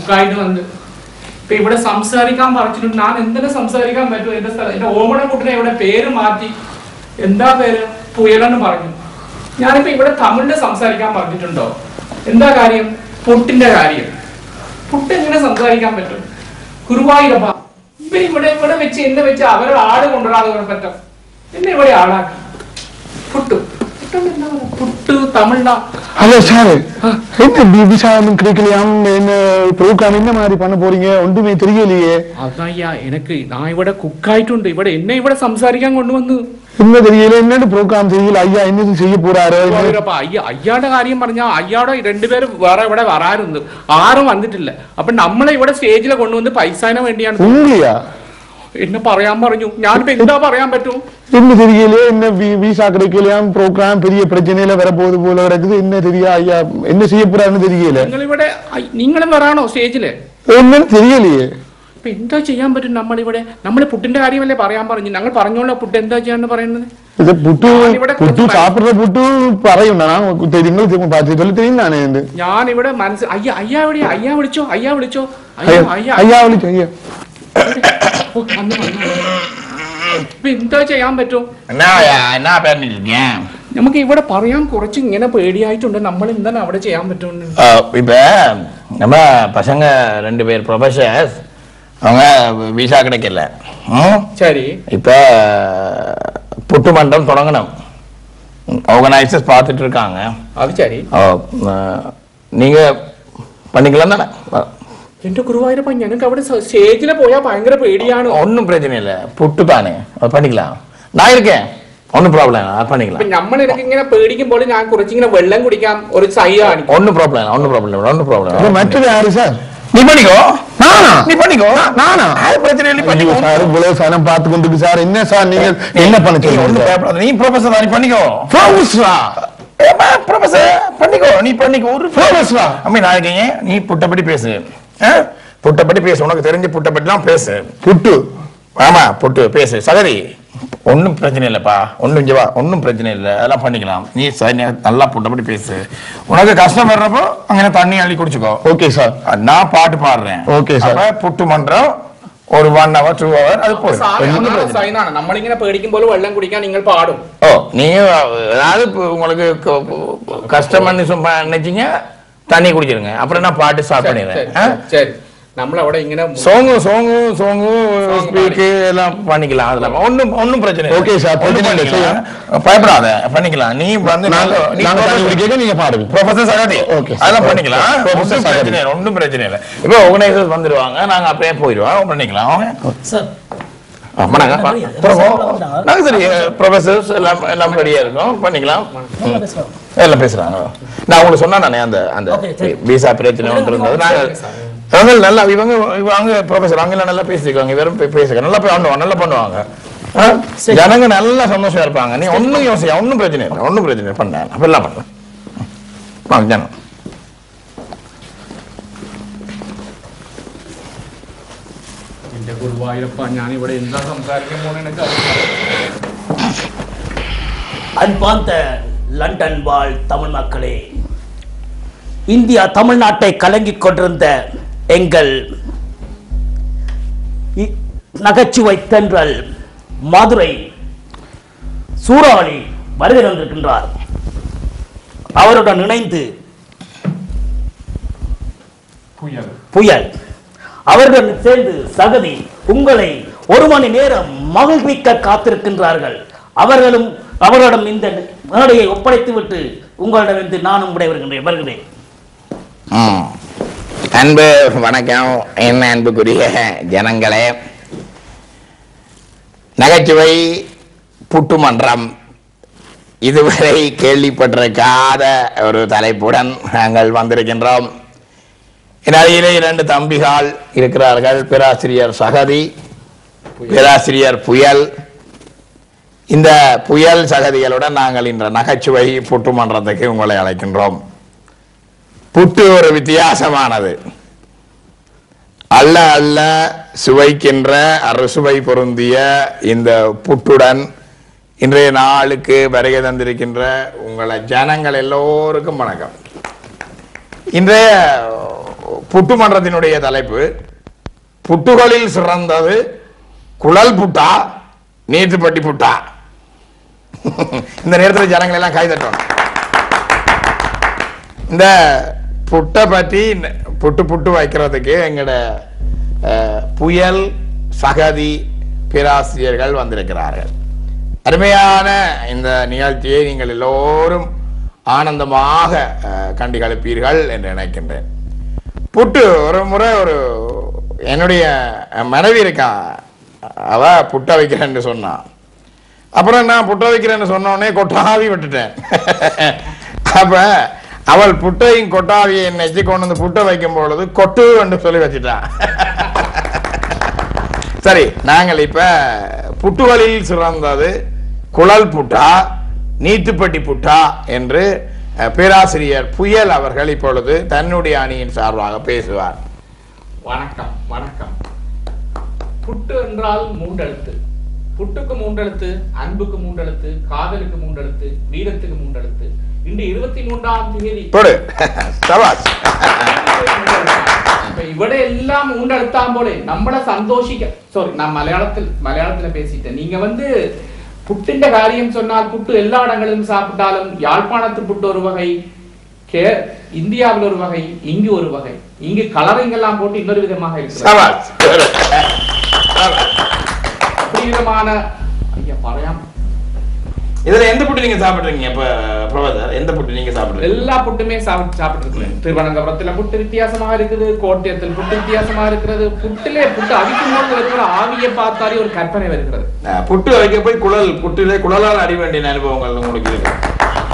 കുക്കായിട്ട് വന്ന് ഇപ്പൊ ഇവിടെ സംസാരിക്കാൻ പറഞ്ഞിട്ടുണ്ട്. ഞാൻ എന്തിനാ സംസാരിക്കാൻ പറ്റും? എന്റെ ഓമനക്കുട്ടിനെ ഇവിടെ പേര് മാറ്റി എന്താ പേര് പുയലെന്ന് പറഞ്ഞു. ഞാനിപ്പോ ഇവിടെ തമിഴില് സംസാരിക്കാൻ പറഞ്ഞിട്ടുണ്ടോ? എന്താ കാര്യം? പുട്ടിന്റെ കാര്യം. പുട്ട് എങ്ങനെ സംസാരിക്കാൻ പറ്റും? ഗുരുവായൂരപ്പ ഇവിടെ ഇവിടെ വെച്ച് എന്നെ വെച്ച് അവരുടെ ആട് കൊണ്ടുവരാതെ പറ്റും. എന്നെ ഇവിടെ ആളാക്കി. പുട്ട് புட்டு தமிழ்னா ஹலோ சார் என்ன விசா ஒன்றும் கிடைக்கலையாம் என்ன ப்ரோக்ராம் என்ன மாதிரி பண்ண போறீங்க ஒன்றுமே தெரியலையே. அதான் ஐயா எனக்கு நான் இவட குக் ஆயிട്ടുണ്ട്. ഇവിടെ എന്നെ ഇവിടെ സംസാരിക്കാൻ കൊണ്ടുവന്നു. என்ன தெரியல என்னன்னு ப்ரோக்ராம் தெரியல. ஐயா என்னது செய்ய போறாரு? ஐயாட കാര്യം പറഞ്ഞാ അയ്യാടെ രണ്ടുപേരും വേറെ ഇവിടെ വരാറുണ്ട്. ആരും വന്നിട്ടില്ല. അപ്പൊ നമ്മളെ ഇവിടെ സ്റ്റേജിൽ കൊണ്ടുവന്ന് പൈസന് വേണ്ടിയാണ്. ഉള്ളിയാ என்ன പറയാൻ പറഞ്ഞു. ഞാനിപ്പോ എന്താ പറയാൻ പറ്റും? என்ன தெரியலையே. என்ன விசா கிடைக்கலையாம் ப்ரோக்ராம் பெரிய பிரச்சனையில வரப்போகுது போல கிடக்குது. என்ன தெரியா ஐயா என்ன செய்ய போறாருன்னு தெரியல. നിങ്ങളും വരാണോ സ്റ്റേജില്? ഒന്നും தெரியலையே. ഇപ്പൊ എന്താ ചെയ്യാൻ പറ്റും? നമ്മളിവിടെ നമ്മള് പുട്ടിന്റെ കാര്യമല്ലേ പറയാൻ പറഞ്ഞു. ഞങ്ങൾ പറഞ്ഞോളൂ പുട്ട് എന്താ ചെയ്യാന്ന് പറയുന്നത്. ഇത് പുട്ടു സാപ്പിടുന്ന പുട്ടു പറയണ്ട. നിങ്ങൾ தெரியும் தானே. ഞാൻ ഇവിടെ മനസ്സ് അയ്യാ എവിടെയാ? അയ്യാ വിളിച്ചോ? അയ്യാ വിളിച്ചോ? അയ്യാ വിളിച്ചോ? അയ്യാ എന്താ ചെയ്യാൻ പറ്റും? നമുക്ക് ഇവിടെ പറയാൻ കുറച്ച് ഇങ്ങനെ പേടിയായിട്ടുണ്ട്. നമ്മൾ എന്താണ് അവിടെ ചെയ്യാൻ പറ്റും? இப்ப நம்ம பசங்க 2 பேர் ப்ரொஃபசர்ஸ் அவங்க விசா கிடைக்கல. சரி இப்ப புட்டு மண்டபம் தொடங்கணும். ஆர்கனைசர்ஸ் பார்த்துட்டு இருக்காங்க. அது சரி. நீங்க பண்ணிக்கலாம் தானே? എന്റെ ഗുരുവായൂരപ്പ ഞങ്ങൾക്ക് അവിടെ സ്റ്റേജിൽ പോയാൽ ഭയങ്കര പേടിയാണ്. ஒன்றும் பிரச்சனை இல்லை. புட்டு தானே பண்ணிக்கலாம். நான் இருக்கேன். ஒன்றும் ப்ராப்ளம் பண்ணிக்கலாம். നമ്മൾ എനിക്ക് ഇങ്ങനെ പേടിക്കുമ്പോൾ ഞാൻ കുറച്ചിങ്ങനെ വെള്ളം കുടിക്കാൻ ഒരു സൈ കാണിക്കും. ஒன்றும் ப்ராப்ளம் ஒன்றும் ப்ராப்ளம். மற்றது யாரு சார்? நீ பண்ணிக்கோ. நீ பண்ணிக்கோ. நானா? அது பிரச்சனை இல்லை. பண்ணிக்கோ சார். இவ்வளவு சாரம் பார்த்து கொண்டு சார் என்ன சார் நீங்க என்ன பண்ண சொல்றீங்க? நீ ப்ரொஃபசர் தான். நீ பண்ணிக்கோ. ப்ரொஃபசர் பண்ணிக்கோ. நீ பண்ணிக்கோ. ஒரு ப்ரொஃபசரா அம்மே நான் இருக்கேன். நீ புட்டப்படி பேசு. புட்டப்படி பேசு. உனக்கு தெரிஞ்ச புட்டப்படிலாம் பேசு. புட்டு ஆமா புட்டு பேசு. சகதி ஒன்றும் பிரச்சனை இல்லைப்பா. ஒன்றும் இங்கே வா. ஒன்றும் பிரச்சனை இல்லை. அதெல்லாம் பண்ணிக்கலாம். நீ நல்லா புட்டப்படி பேசு. உனக்கு கஷ்டம் வர்றப்போ அங்கே தண்ணி அள்ளி குடிச்சுக்கோ. Okay sir. நான் பாட்டு பாடுறேன். Okay sir. புட்டு மன்றம் ஒரு 1 hour 2 hour அது போதும். നമ്മളിങ്ങനെ പേടിക്കുമ്പോൾ വെള്ളം കുടിക്കാൻ നിങ്ങൾ പാടും. ஓ நீங்க அதாவது உங்களுக்கு கஷ்டம் நினைச்சீங்க தண்ணி குடிச்சிருங்க. அப்புறம் நான் பாட்டு ஸ்டார்ட் பண்ணிடுறேன். சரி നമ്മൾ അവിടെ இങ്ങനെ சோங்கு ஸ்பீக்கு எல்லாம் பண்ணிக்கலாம். அதெல்லாம் ஒன்றும் பிரச்சனை. Okay sir. பயப்படாத பண்ணிக்கலாம். நீ வந்து நீங்க பாடுங்க. ப்ரொஃபசர் சகதி அதெல்லாம் பண்ணிக்கலாம். ஒன்றும் பிரச்சனை இல்லை. இப்போ ஆர்கனைசர்ஸ் வந்துடுவாங்க. நாங்க அப்படியே போயிடுவோம். பண்ணிக்கலாம். நாங்க சரி ப்ரொஃபசர்ஸ் எல்லாம் ரெடியா இருக்கோம். பண்ணிக்கலாம். எல்லாம் பேசுறாங்க. நான் உங்களுக்கு சொன்னா நானே அந்த விசா பிரச்சனை ஒன்று இருந்தது. நாங்க நல்லா இவங்க ப்ரொஃபசர் அவங்க எல்லாம் நல்லா பேசிருக்காங்க. இவரும் பேசுறாங்க. நல்லா பண்ணுவாங்க. ஜனங்க நல்லா சந்தோஷமா இருப்பாங்க. நீ ஒன்னும் யோசிக்க ஒன்னும் பிரச்சனை இல்லை. ஒன்னும் பிரச்சனை இல்லை. பண்ணேன் அப்ப எல்லாம் பண்ணேன். வாங்க ஜனம் ഗുരുവായൂരപ്പ ഞാൻ ഇവിടെ എന്താ സംസാരിക്കാൻ പോണെന്ന് அன்பார்ந்த லண்டன் வாழ் தமிழ் மக்களே, இந்தியா தமிழ்நாட்டை கலங்கிக் கொண்டிருந்த எங்கள் நகைச்சுவை தென்றல் மதுரை சூறாவளி வருகை வந்திருக்கின்றார். அவருடன் இணைந்து புயல் அவர்களுடன் சேர்ந்து சகதி உங்களை 1 மணி நேரம் மகிழ்விக்க காத்திருக்கின்றார்கள். அவர்களிடம் இந்த மேடையை ஒப்படைத்து விட்டு உங்களிடம் இருந்து நானும் வருகிறேன். அன்பு வணக்கம். என்ன அன்புக்குரிய ஜனங்களே, நகைச்சுவை புட்டு மன்றம் இதுவரை கேள்விப்பட்டிருக்காத ஒரு தலைப்புடன் நாங்கள் வந்திருக்கின்றோம். இந்நிலையிலே 2 தம்பிகள் இருக்கிறார்கள். பேராசிரியர் சகதி, பேராசிரியர் புயல். இந்த புயல் சகதிகளுடன் நாங்கள் இன்ற நகைச்சுவை புட்டு மன்றத்துக்கு உங்களை அழைக்கின்றோம். புட்டு ஒரு வித்தியாசமானது. அல்ல அல்ல சுவைக்கின்ற அறுசுவை பொருந்திய இந்த புட்டுடன் இன்றைய நாளுக்கு வருகை தந்திருக்கின்ற உங்களை ஜனங்கள் எல்லோருக்கும் வணக்கம். இன்றைய புட்டு மன்றத்தினுடைய தலைப்பு புட்டுகளில் சிறந்தது குழல் புட்டா நீட்டுப்பட்டி புட்டா. இந்த நேரத்தில் ஜனங்கள் எல்லாம் கை தட்டணும். இந்த புட்டை பற்றி புட்டு வைக்கிறதுக்கு எங்கட புயல் சகதி பேராசிரியர்கள் வந்திருக்கிறார்கள். அருமையான இந்த நிகழ்ச்சியை நீங்கள் எல்லோரும் ஆனந்தமாக கண்டுகளிப்பீர்கள் என்று நினைக்கின்றேன். புட்டு ஒரு முறை என்னுடைய மனைவி இருக்கா, அவ புட்ட வைக்கிறேன்னு சொன்னான். அப்புறம் நான் புட்ட வைக்கிறேன்னு சொன்னோடனே கொட்டாவி விட்டுட்டேன். அப்ப அவள் புட்டையும் கொட்டாவியை என்னைக்கு கொண்டு வந்து புட்ட வைக்கும் பொழுது கொட்டு என்று சொல்லி வச்சுட்டான். சரி, நாங்கள் இப்ப புட்டுகளில் சிறந்தது குழல் புட்டா நீட்டுப்பட்டி புட்டா என்று பேராசிரியர் புயல் அவர்கள் இப்பொழுது தன்னுடைய அணியின் சார்பாக பேசுவார். வணக்கம். வணக்கம். புட்டு என்றால் மூன்றெழுத்து. புட்டுக்கு மூன்றெழுத்து, அன்புக்கு மூன்றெழுத்து, காதலுக்கு மூன்றெழுத்து, வீரத்துக்கு மூன்றெழுத்து. இன்று 23ஆம் தேதி ഇവിടെ எல்லாம் மூன்றெழுத்தாம் போல நம்மள சந்தோஷிக்க. சாரி, நான் மலையாளத்துல பேசிட்டேன். நீங்க புட்டிന്റെ காரியம் சொன்னால் புட்டு எல்லா இடங்களிலும் சாப்பிட்டாலும் யாழ்ப்பாணத்து புட்டு ஒரு வகை, இந்தியாவில் ஒரு வகை, இங்கு ஒரு வகை. இங்கு கலரிங் எல்லாம் போட்டு இன்னொரு விதமாக இருக்கு. அப்படி விதமான இதுல எந்த புட்டு நீங்க சாப்பிடுறீங்க? எந்த புட்டு நீங்க சாப்பிடுறீங்க? எல்லா புட்டுமே சாப்பிட்டு இருக்கேன். திருவனந்தபுரத்துல புட்டு வித்தியாசமா இருக்குது, கோட்டயத்தில் புட்டு வித்தியாசமா இருக்கிறது. புட்டு அவிக்கும் போது இருக்கிற ஆவியை பார்த்தாலே ஒரு கற்பனை வருகிறது. புட்டு வைக்க போய் புட்டிலே குழலால் அடி வேண்டிய அனுபவங்கள் உங்களுக்கு இருக்கு?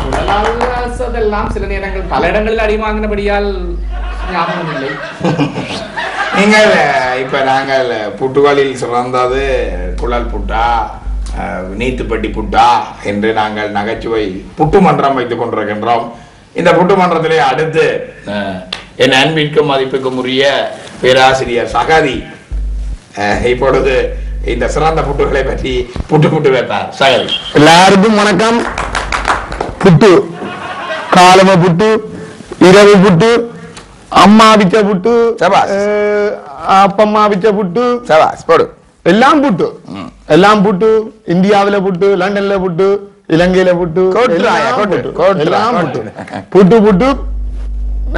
குழலால் சில நேரங்கள் பல இடங்களில் அடி வாங்கினபடியால் ஞாபகம் இல்லை. நீங்கள் இப்ப நாங்கள் புட்டுகளில் சிறந்தது குழல் புட்டா நீத்துப்பட்டி புட்டா என்று நாங்கள் நகைச்சுவை புட்டு மன்றம் வைத்துக் கொண்டிருக்கின்றோம். இந்த புட்டு மன்றத்திலே அடுத்து என் அன்பிற்கும் மதிப்புக்கும் உரிய பேராசிரியர் சகதி இப்பொழுது இந்த சிறந்த புட்டுகளை பற்றி புட்டு வைப்பார். சகதி. எல்லாருக்கும் வணக்கம். புட்டு, காலம புட்டு, இரவு புட்டு, அம்மா விச்ச புட்டு, அப்பம்மா விச்ச புட்டு, போடு. எல்லாம் புட்டு, எல்லாம் புட்டு. இந்தியாவில புட்டு, லண்டன்ல புட்டு, இலங்கையில புட்டு, புட்டு புட்டு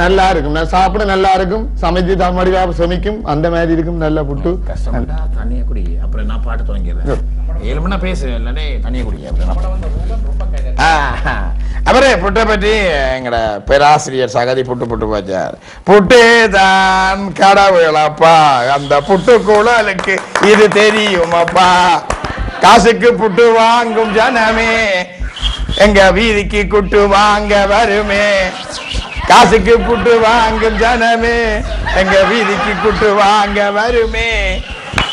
நல்லா இருக்கும். சாப்பிட நல்லா இருக்கும். சமைச்சு தமிழா சமைக்கும் அந்த மாதிரி இருக்கும். நல்ல புட்டு. தண்ணிய குடி. அப்புறம் நான் பாட்டு தொடங்கிடுறேன். 7 மணி பேசுறேன் இல்லனே தண்ணிய குடி. அவரே புட்டை பற்றி எங்கட பேராசிரியர் சகதி புட்டு வச்சார். புட்டே தான் கடவுளப்பா, அந்த புட்டு குழலுக்கு இது தெரியுமப்பா. காசுக்கு புட்டு வாங்கும் ஜனமே எங்க வீதிக்கு குட்டு வாங்க வருமே. காசுக்கு புட்டு வாங்கும் ஜனமே எங்க வீதிக்கு குட்டு வாங்க வருமே.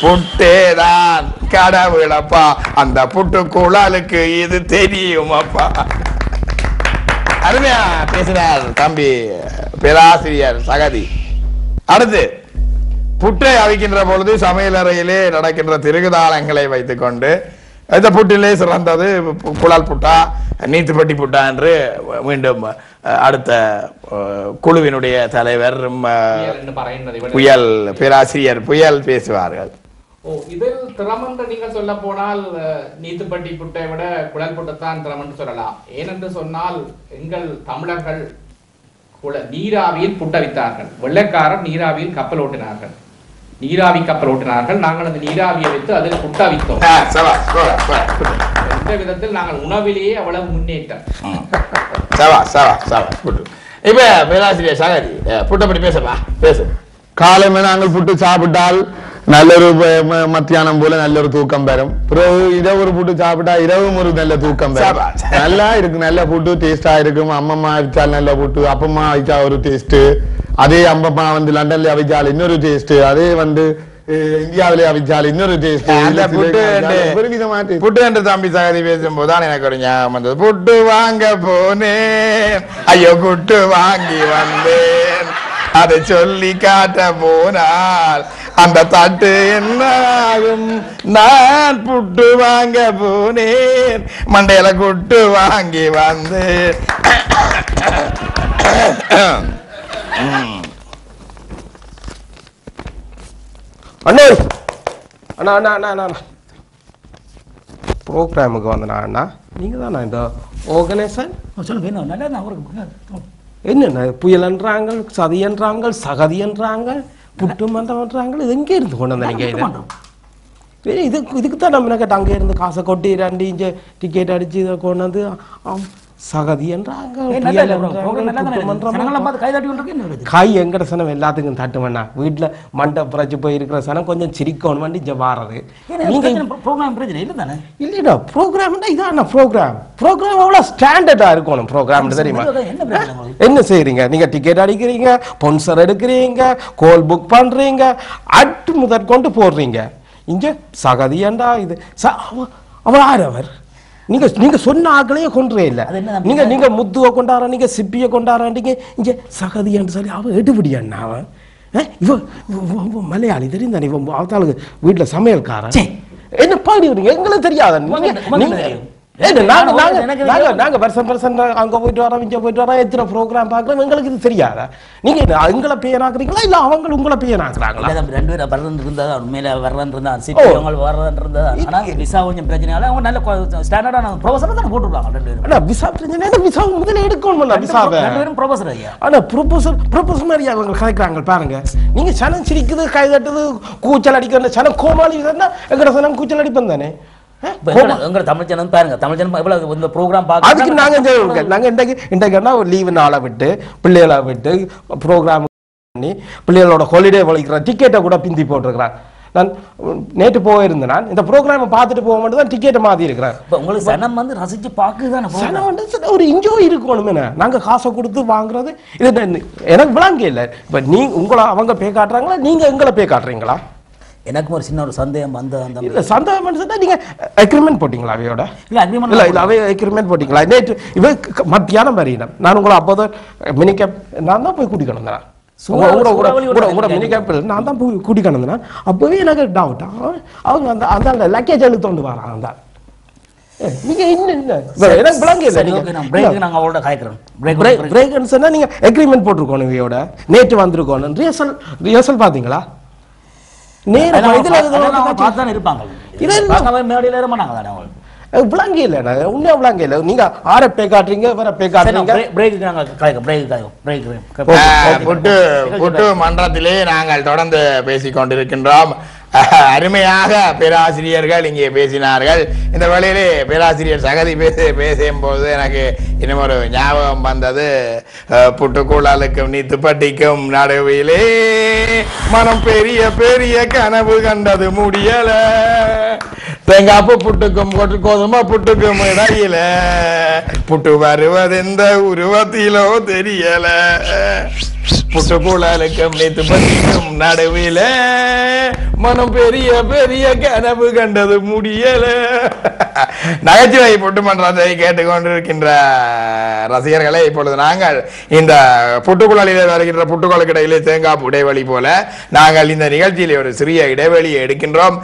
புட்டேதான் கடவுளப்பா, அந்த புட்டு குழலுக்கு இது தெரியுமப்பா. அருமையா பேசினார் தம்பி பேராசிரியர் சகதி. அடுத்து புட்டை அவிக்கின்ற பொழுது சமையலறையிலே நடக்கின்ற திருகுதாளங்களை வைத்துக் கொண்டு இந்த புட்டிலே சிறந்தது குழல் புட்டா நீத்துப்பட்டி புட்டா என்று மீண்டும் அடுத்த குழுவினுடைய தலைவர் புயல் பேராசிரியர் புயல் பேசுவார்கள். இதில் திறமென்று நீங்கள் சொல்ல போனால் நீத்துப்பட்டி புட்டை விட குழல் புட்டைத்தான் திறமென்று சொல்லலாம். ஏனென்று சொன்னால் எங்கள் தமிழர்கள் நீராவியில் புட்டவித்தார்கள். வெள்ளைக்காரர் நீராவியில் கப்பல் ஓட்டினார்கள். நாங்கள் அந்த நீராவியை வைத்து அதில் புட்டவித்தோம். எந்த விதத்தில் நாங்கள் உணவிலேயே அவ்வளவு முன்னேற்றம். இப்ப பேராசிரியர் சகதி புட்டை பற்றி பேசு. காலைமே நாங்கள் புட்டு சாப்பிட்டால் நல்லொரு மத்தியானம் போல நல்ல ஒரு தூக்கம் பெறும். பிறகு இரவு ஒரு புட்டு சாப்பிட்டா இரவும் ஒரு நல்ல தூக்கம் பெறும். நல்லா இருக்கு. நல்ல புட்டு டேஸ்டா இருக்கும். அம்மம்மா அவிச்சால் நல்ல புட்டு, அப்பம்மா அவிச்சா ஒரு டேஸ்ட். அதே அம்மம்மா லண்டன்ல அவிச்சால் இன்னொரு டேஸ்ட். அதே இந்தியாவிலே அவிச்சால் இன்னொரு டேஸ்ட். புட்டு என்று தம்பி சகதி பேசும்போதுதான் எனக்கு ஒரு ஞாபகம் வந்தது. புட்டு வாங்க போனேன், ஐயோ புட்டு வாங்கி வந்தேன், அதை சொல்லி காட்ட போனால் அந்த தட்டு என்ன ஆகும். நான் புட்டு வாங்க போனேன், மண்டையில குட்டு வாங்கி வந்தேன். அண்ணா அண்ணா அண்ணா அண்ணா அண்ணா ப்ரோக்ராமுக்கு வந்தனா அண்ணா நீங்கள் தானே இந்த ஆர்கனைசர் சொல்லுங்க நல்லா என்னென்ன புயல்ன்றாங்க சதியன்றாங்க சகதியன்றாங்க புட்டு மண்டபம்ன்றாங்க இது எங்கே இருந்து கொண்டு வந்தீங்க இதுக்கு தான் நம்ம கேட்ட அங்கே இருந்து காசை கொட்டி 2 இன்ச்சு டிக்கெட் அடிச்சு இதை கொண்டு வந்து சகதின்றாங்க கை எங்கட சனம் எல்லாத்துக்கும் தட்டுவேண்ணா வீட்டில் மண்டை புரைச்சி போயிருக்கிற சனம் கொஞ்சம் சிரிக்கணும் வண்டி இங்கே வாரது இல்லைடா ப்ரோக்ராம்னா இதான் ப்ரோக்ராம் அவ்வளோ ஸ்டாண்டர்டாக இருக்கணும் ப்ரோக்ராம் தெரியுமா என்ன செய்யறீங்க நீங்க டிக்கெட் அடிக்கிறீங்க ஸ்பான்சர் எடுக்கிறீங்க கோல் புக் பண்றீங்க அட்டு முதற்கொண்டு போடுறீங்க இங்க சகதியாண்டா இது அவர் யார் அவர் நீங்க சொன்ன ஆக்களையே கொன்றே இல்ல நீங்க முத்துவை கொண்டாடுற நீங்க சிப்பியை கொண்டாடுறீங்க இங்க சகதியான்னு சொல்லி அவன் எடுபடியாண்ணா அவன் இவ மலையாளி தெரியும் தானே இவன் அவத்தாளுக்கு வீட்டுல சமையல்காரன் என்ன பாடிக்கிறீங்க எங்களுக்கு தெரியாத நாங்க வருஷம் அங்க போயிட்டு வரோம் இங்க போயிட்டு வரோம் எத்தனை ப்ரோக்ராம் பாக்குறோம் எங்களுக்கு இது தெரியாதா நீங்க எங்களை பேராக்குறீங்களா இல்ல அவங்க உங்களை பேராக்குறாங்களா 2 பேரும் வரன் இருந்தா உண்மையில வரன் இருந்தா சிட்டி அவங்க வரன் இருந்தா ஆனா விசா கொஞ்சம் பிரச்சனையால அவங்க நல்ல ஸ்டாண்டர்டான ப்ரொபோசல் தான் போட்டுருவாங்க 2 பேரும் ஆனா விசா பிரச்சனை விசா முதல்ல எடுக்கணும்ல விசாவை 2 பேரும் ப்ரொபோசல் ஐயா ஆனா ப்ரொபோசல் மாதிரி அவங்க கலைக்கிறாங்க பாருங்க நீங்க சனம் சிரிக்குது கை தட்டுது கூச்சல் அடிக்கிற சனம் கோமாளி எங்கட சனம் கூச்சல் அடிப்பேன் தானே எங்க தமிழ் சேனல் பாருங்க தமிழ் சேனல் எவ்வளவு இந்த ப்ரோக்ராம் பார்க்க அதுக்கு நாங்க இன்றைக்கு ஒரு லீவு நாளை விட்டு பிள்ளைகளை விட்டு ப்ரோக்ராம் பண்ணி பிள்ளைகளோட ஹாலிடே வலிக்கிற டிக்கெட்டை கூட பிந்தி போட்டிருக்கிறேன் நான் நேற்று போயிருந்தேன் இந்த ப்ரோக்ராமை பார்த்துட்டு போக மட்டும் தான் டிக்கெட்டை மாற்றி இருக்கிறேன் உங்களுக்கு சனம் வந்து ரசிச்சு பார்க்குதானே சனம் வந்து ஒரு என்ஜாய் இருக்கணும் என்ன நாங்கள் காசை கொடுத்து வாங்குறது இது எனக்கு விளங்க இல்லை இப்போ உங்களை அவங்க பே காட்டுறாங்களா நீங்கள் எங்களை பே காட்டுறீங்களா எனக்கு ஒரு சின்ன ஒரு சந்தேகம் அந்த இல்ல சந்தேகம் நீங்க அக்ரிமெண்ட் போட்டீங்களா அவையோட இல்ல அக்ரிமெண்ட் இல்ல அவை அக்ரிமெண்ட் போட்டீங்களா நேற்று இவ மத்தியானம் வரையினம் நான் உங்களை அப்போது மினி கேப் நான் தான் போய் கூட்டிக்கணும் மினி கேப் நான் தான் போய் கூட்டிக்கணும் அப்பவே எனக்கு டவுட் அவங்க அந்த அந்த லக்கேஜ் எழுத்தோண்டு வராங்க அந்த நீங்க எனக்கு விளங்க இல்லை நாங்க அவரோட காய்க்கிறோம் பிரேக்னு சொன்னா நீங்க அக்ரிமெண்ட் போட்டிருக்கோம் இவையோட நேற்று வந்திருக்கோம் ரிஹர்சல் பாத்தீங்களா மன்றத்திலே நாங்கள் தொடர்ந்து பேசிக் கொண்டிருக்கின்றோம். அருமையாக பேராசிரியர்கள் இங்கே பேசினார்கள். இந்த வேளையிலே பேராசிரியர் சகதி பேசும் போது எனக்கு இன்னும் ஒரு ஞாபகம் வந்தது. புட்டுக்கூழலுக்கும் நீ துப்பட்டிக்கும் நடுவிலே மனம் பெரிய பெரிய கனவு கண்டது முடியல, தேங்காப்பு புட்டுக்கும் கோதுமை புட்டுக்கும் இடையில புட்டு வருவது எந்த உருவத்திலோ தெரியல, புட்டுக்கூழலுக்கும் நீ துப்பட்டிக்கும் நடுவில மனம் பெரிய பெரிய கனவு கண்டது முடியல. நகைச்சுவை புட்டு மன்றத்தை கேட்டுக்கொண்டிருக்கின்ற ரசிகர்களே, இப்பொழுது நாங்கள் இந்த புட்டுக்குழலிலே வருகின்ற புட்டுக்குழலுக்கு இடையிலே தேங்காய் இடைவெளி போல நாங்கள் இந்த நிகழ்ச்சியிலே ஒரு சிறிய இடைவெளியை எடுக்கின்றோம்.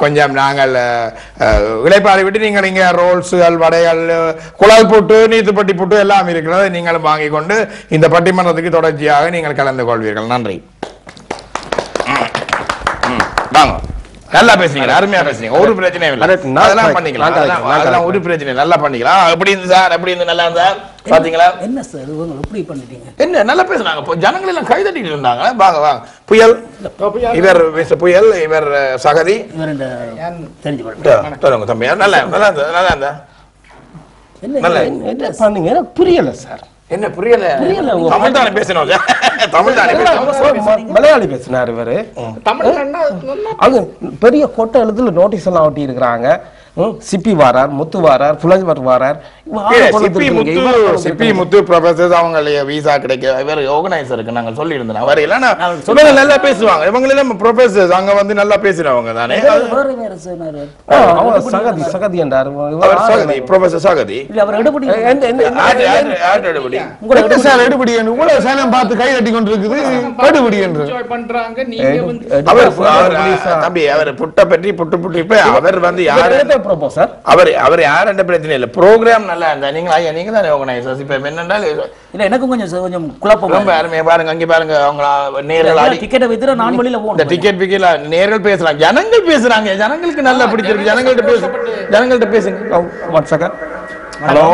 கொஞ்சம் நாங்கள் இளைப்பாறை விட்டு நீங்கள் இங்கே ரோல்ஸுகள் வடைகள் குழல் புட்டு நீத்துப்பட்டி புட்டு எல்லாம் இருக்கிறது, நீங்களும் வாங்கி கொண்டு இந்த பட்டிமன்றத்துக்கு தொடர்ச்சியாக நீங்கள் கலந்து கொள்வீர்கள். நன்றி. வாங்க, நல்லா பேசுறீங்க, அருமையா பேசுறீங்க, ஒரு பிரச்சனையும் இல்லை, அதெல்லாம் பண்ணிக்கலாம், அதெல்லாம் ஒரு பிரச்சனை இல்லை, நல்லா பண்ணிக்கலாம். அப்படி இருந்து சார், அப்படி இருந்து நல்லா இருந்தா பாத்தீங்களா? என்ன சார் இவங்க எப்படி பண்ணிட்டீங்க? என்ன நல்லா பேசுனாங்க, ஜனங்கள் எல்லாம் கைதட்டிட்டு இருந்தாங்க. வாங்க வாங்க. புயல் இவர் புயல், இவர் சகதி, தெரிஞ்சு தம்பி, நல்லா நல்லா நல்லா இருந்தா என்ன பண்ணீங்க எனக்கு புரியல சார். என்ன புரியல? தமிழ் தானே பேசணும், தமிழ் தானே மலையாளி பேசினார் இவரு. அது பெரிய கொட்டை எழுத்துல நோட்டீஸ் எல்லாம் ஒட்டி இருக்கிறாங்க. சிப்பி வாரார், முத்து வாரார், புலவர் வாரார். சிப்பி முத்து ப்ரொஃபசர் அவங்க வீசா கிடைக்க இவர் ஆர்கனைசருக்கு நாங்கள் சொல்லி இருந்தோம். அவர் இல்லைன்னா நல்லா பேசுவாங்க, இவங்க எல்லாம் ப்ரொஃபசர்ஸ் அங்க வந்து நல்லா பேசுறவங்க தானே. சகதி சகதி என்றார் சகதி, ப்ரொஃபசர் சகதி. எடுபடி உங்களை சேலம் பார்த்து கை கட்டி கொண்டிருக்குது எடுபடி என்று தம்பி அவர் புட்டை பற்றி புட்டு புட்டு இப்ப அவர் வந்து யாரு ப்ரொபோசர் அவர் யார் என்ற பிரச்சனை இல்லை. ப்ரோக்ராம் நல்லா இருந்தா நீங்க தானே ஆர்கனைசர்ஸ். இப்ப என்னென்றால் இல்ல எனக்கும் கொஞ்சம் குழப்பம். ரொம்ப அருமையா பாருங்க, அங்கே பாருங்க, அவங்க நேர்கள் டிக்கெட்டை வித்துற நான் வெளியில போகணும். இந்த டிக்கெட் பிக்கெட்ல நேர்கள் பேசுறாங்க, ஜனங்கள் பேசுறாங்க, ஜனங்களுக்கு நல்லா பிடிச்சிருக்கு. ஜனங்கள்ட்ட பேசுங்க. One second. ஹலோ